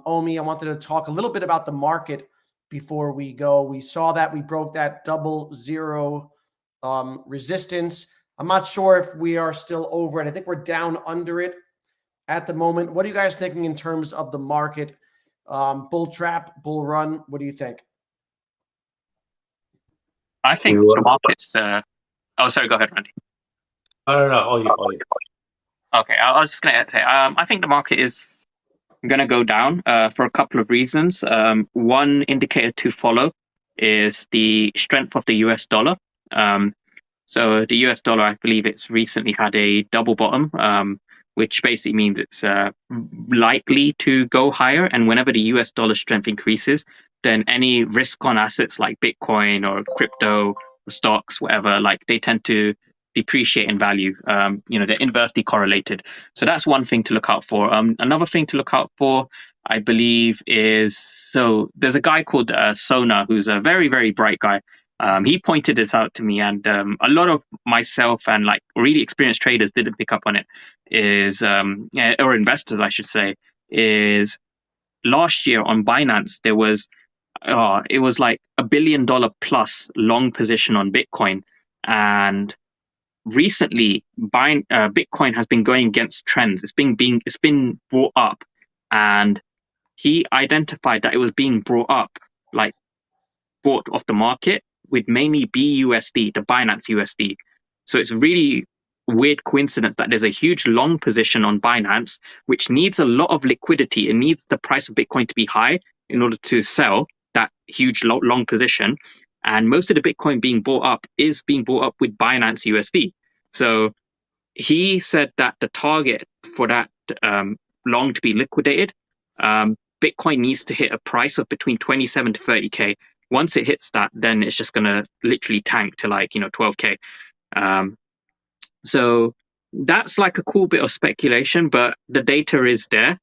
OMI, I wanted to talk a little bit about the market before we go. We saw that we broke that 00 resistance. I'm not sure if we are still over it. I think we're down under it at the moment. What are you guys thinking in terms of the market? Bull trap, bull run? What do you think? I think the market's. Oh, sorry. Go ahead, Randy. I don't know. All you. Okay, I was just going to say, I think the market is going to go down for a couple of reasons. One indicator to follow is the strength of the US dollar. So the US dollar, I believe it's recently had a double bottom, which basically means it's likely to go higher. And whenever the US dollar strength increases, then any risk on assets like Bitcoin or crypto or stocks, whatever, like they tend to depreciate in value. They're inversely correlated. So that's one thing to look out for. Another thing to look out for, I believe, is there's a guy called Sona, who's a very, very bright guy. He pointed this out to me, and a lot of myself and like really experienced traders didn't pick up on it. Or investors, I should say, is last year on Binance there was it was like $1 billion plus long position on Bitcoin, and recently Bitcoin has been going against trends. It's been brought up, and he identified that it was being brought off the market with mainly BUSD, the Binance USD. So it's really weird coincidence that there's a huge long position on Binance, which needs a lot of liquidity. It needs the price of Bitcoin to be high in order to sell that huge long position. And most of the Bitcoin being bought up is being bought up with Binance USD. So he said that the target for that long to be liquidated, Bitcoin needs to hit a price of between 27 to 30K. Once it hits that, then it's just going to literally tank to 12K. So that's like a cool bit of speculation, but the data is there.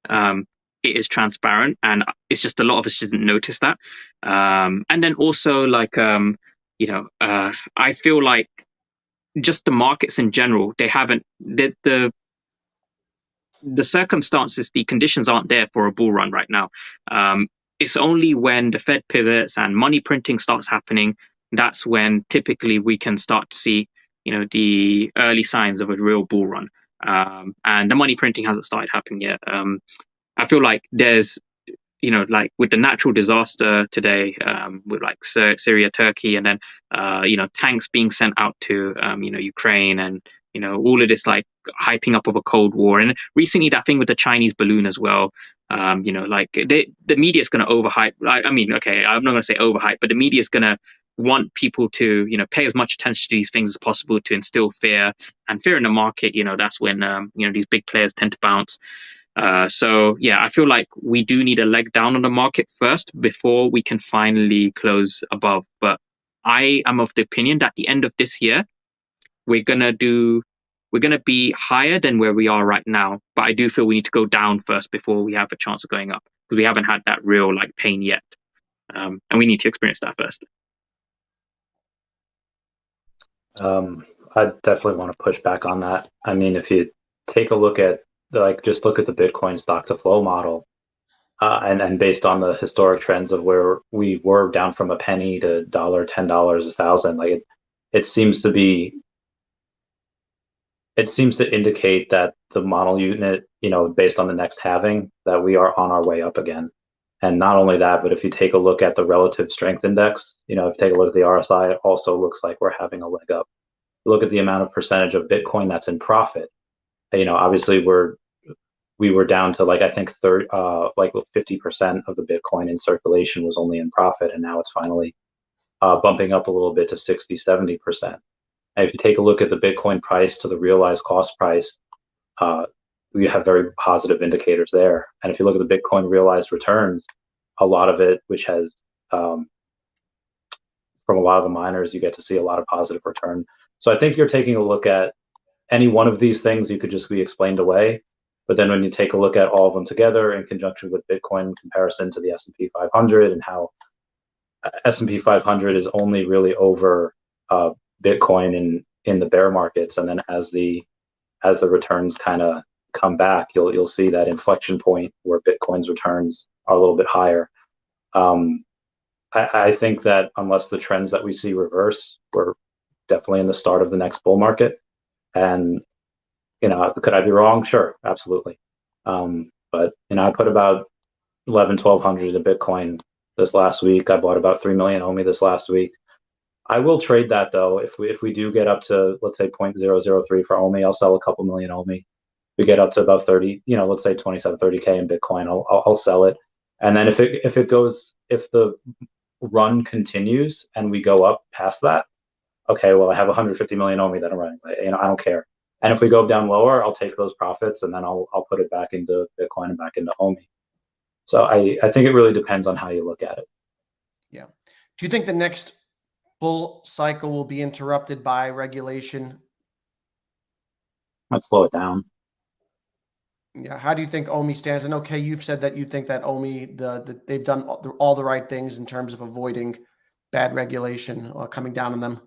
It is transparent, and it's just a lot of us didn't notice that. And then also I feel like just the markets in general, they haven't, the circumstances, the conditions aren't there for a bull run right now. It's only when the Fed pivots and money printing starts happening, that's when typically we can start to see, the early signs of a real bull run. And the money printing hasn't started happening yet. I feel like there's, like with the natural disaster today, with like Syria, Turkey, and then, tanks being sent out to, Ukraine, and, all of this like hyping up of a Cold War. And recently that thing with the Chinese balloon as well, the media is going to overhype. Okay, I'm not going to say overhype, but the media is going to want people to, pay as much attention to these things as possible to instill fear in the market. That's when, these big players tend to bounce. So I feel like we do need a leg down on the market first before we can finally close above. But I am of the opinion that at the end of this year, we're gonna be higher than where we are right now. But I do feel we need to go down first before we have a chance of going up, because we haven't had that real pain yet, and we need to experience that first. I definitely want to push back on that. I mean, if you take a look at just look at the Bitcoin stock to flow model, and based on the historic trends of where we were down from a penny to $1, $10, $1,000, it seems to indicate that the model unit, based on the next halving, that we are on our way up again. And not only that, but if you take a look at the relative strength index, if you take a look at the RSI, it also looks like we're having a leg up. Look at the amount of percentage of Bitcoin that's in profit. Obviously we were down to I think 50% of the Bitcoin in circulation was only in profit, and now it's finally bumping up a little bit to 60-70%. And if you take a look at the Bitcoin price to the realized cost price, we have very positive indicators there. And if you look at the Bitcoin realized returns, a lot of it, which has from a lot of the miners, you get to see a lot of positive return. So I think you're taking a look at any one of these things, you could just be explained away. But then when you take a look at all of them together in conjunction with Bitcoin in comparison to the S&P 500, and how S&P 500 is only really over Bitcoin in the bear markets, and then as the as the returns kind of come back, you'll see that inflection point where Bitcoin's returns are a little bit higher. I think that unless the trends that we see reverse, we're definitely in the start of the next bull market. And could I be wrong? Sure, absolutely. But I put about 1,100 into Bitcoin this last week. I bought about 3 million OMI this last week. I will trade that though. If we do get up to, let's say 0.003 for OMI, I'll sell a couple million OMI. We get up to about 30, let's say 27, 30K in Bitcoin, I'll sell it. And then if the run continues and we go up past that, okay, well, I have 150 million OMI that I'm running. I don't care. And if we go down lower, I'll take those profits and then I'll put it back into Bitcoin and back into OMI. So I think it really depends on how you look at it. Yeah. Do you think the next bull cycle will be interrupted by regulation? Might slow it down. Yeah. How do you think OMI stands? And okay, you've said that you think that OMI, they've done all the right things in terms of avoiding bad regulation coming down on them.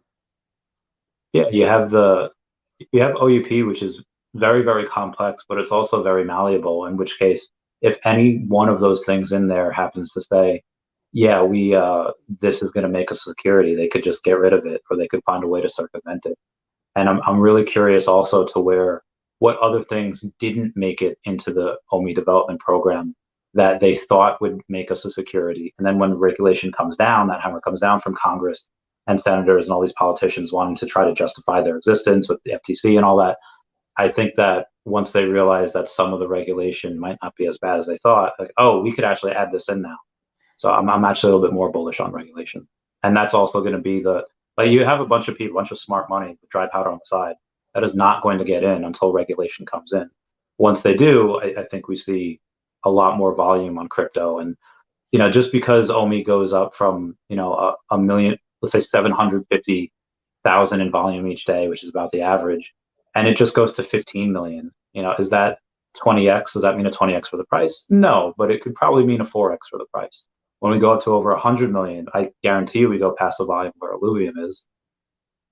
Yeah, you have OUP, which is very, very complex, but it's also very malleable, in which case, if any one of those things in there happens to say, yeah, this is going to make a security, they could just get rid of it, or they could find a way to circumvent it. And I'm really curious also to what other things didn't make it into the OMI development program that they thought would make us a security. And then when regulation comes down, that hammer comes down from Congress and senators and all these politicians wanting to try to justify their existence with the FTC and all that, I think that once they realize that some of the regulation might not be as bad as they thought, like, oh, we could actually add this in now. So I'm actually a little bit more bullish on regulation. And that's also going to be you have a bunch of people, a bunch of smart money with dry powder on the side that is not going to get in until regulation comes in. Once they do, I think we see a lot more volume on crypto. And, just because OMI goes up from, a million, let's say 750,000 in volume each day, which is about the average, and it just goes to 15 million, is that 20x? Does that mean a 20x for the price? No, but it could probably mean a 4x for the price. When we go up to over 100 million, I guarantee you we go past the volume where Illuvium is.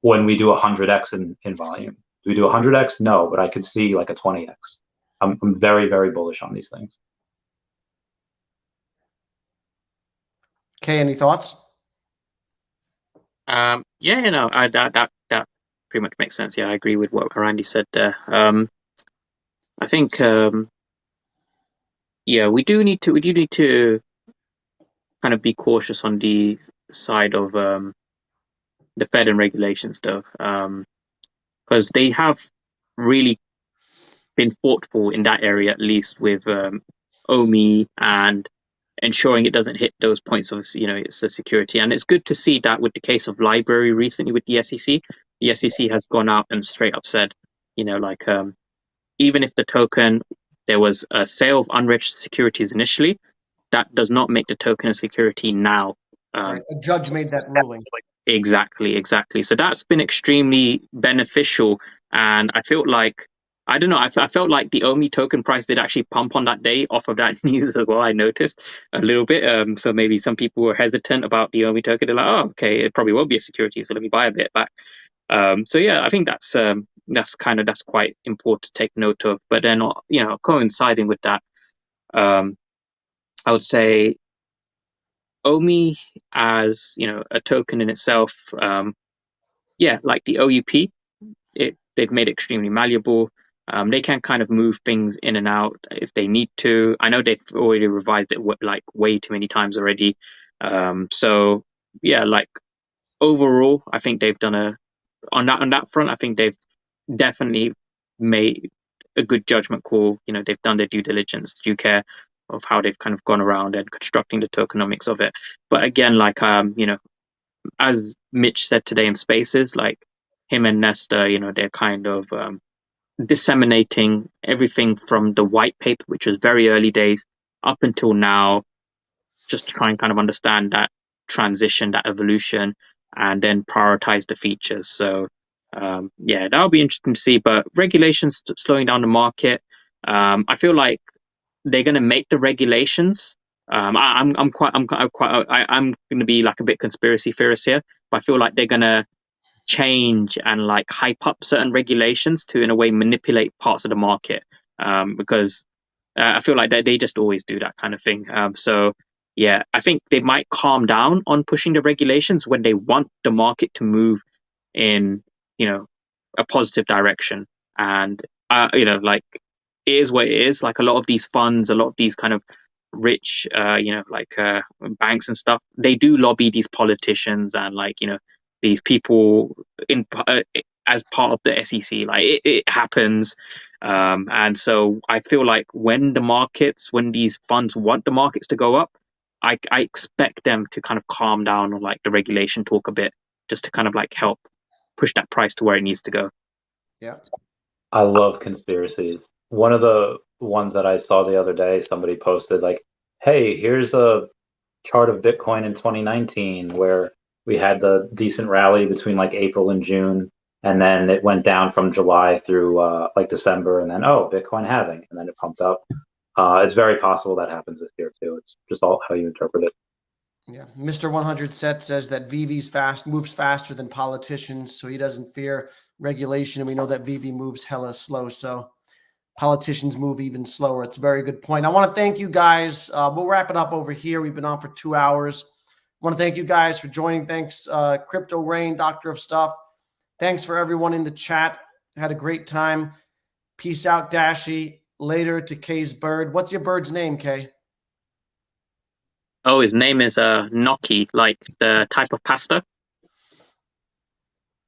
When we do 100x in volume, do we do 100x? No, but I could see like a 20x. I'm very, very bullish on these things. Okay, any thoughts? That pretty much makes sense. Yeah, I agree with what Randy said there. I think we do need to kind of be cautious on the side of the Fed and regulation stuff, because they have really been thoughtful in that area, at least with OMI and ensuring it doesn't hit those points of it's a security. And it's good to see that with the case of Library recently with the SEC. The SEC has gone out and straight up said, even if the token, there was a sale of unregistered securities initially, that does not make the token a security now. Right. A judge made that ruling. Exactly. So that's been extremely beneficial. And I felt like, I don't know, I felt like the OMI token price did actually pump on that day off of that news as well. I noticed a little bit. So maybe some people were hesitant about the OMI token. They're like, oh, okay, it probably won't be a security, so let me buy a bit back. So yeah, I think that's quite important to take note of. But then, coinciding with that, I would say OMI as a token in itself, like the OUP, they've made it extremely malleable. They can kind of move things in and out if they need to. I know they've already revised it like way too many times already. So yeah, like overall, I think they've done on that front. I think they've definitely made a good judgment call. They've done their due diligence, due care of how they've kind of gone around and constructing the tokenomics of it. But again, like as Mitch said today in Spaces, like him and Nesta, they're kind of disseminating everything from the white paper, which was very early days, up until now, just to try and kind of understand that transition, that evolution, and then prioritize the features. So that'll be interesting to see. But regulations slowing down the market. I feel like they're going to make the regulations. I'm going to be like a bit conspiracy theorist here, but I feel like they're going to change and like hype up certain regulations to in a way manipulate parts of the market, because I feel like they just always do that kind of thing. So yeah, I think they might calm down on pushing the regulations when they want the market to move in, a positive direction. And like, it is what it is. Like, a lot of these funds, a lot of these kind of rich, banks and stuff, they do lobby these politicians and like, these people in as part of the SEC. Like, it happens. And so I feel like when these funds want the markets to go up, I expect them to kind of calm down on like the regulation talk a bit, just to kind of like help push that price to where it needs to go. Yeah. I love conspiracies. One of the ones that I saw the other day, somebody posted like, hey, here's a chart of Bitcoin in 2019 where we had the decent rally between like April and June, and then it went down from July through like December, and then Bitcoin halving, and then it pumped up. It's very possible that happens this year too. It's just all how you interpret it. Yeah, Mr. 100 Set says that moves faster than politicians, so he doesn't fear regulation. And we know that Veve moves hella slow, so politicians move even slower. It's a very good point. I want to thank you guys. We'll wrap it up over here. We've been on for 2 hours. I want to thank you guys for joining. Thanks, Crypto Rain, Doctor of Stuff. Thanks for everyone in the chat. Had a great time. Peace out, Dashi. Later to Kay's bird. What's your bird's name, Kay? Oh, his name is gnocchi, like the type of pasta.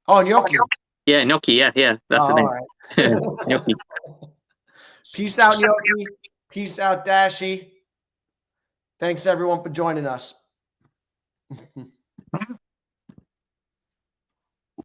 Oh, gnocchi. Yeah, gnocchi. Yeah, that's the name. All right. Gnocchi. Peace out, gnocchi. Peace out, Dashi. Thanks, everyone, for joining us.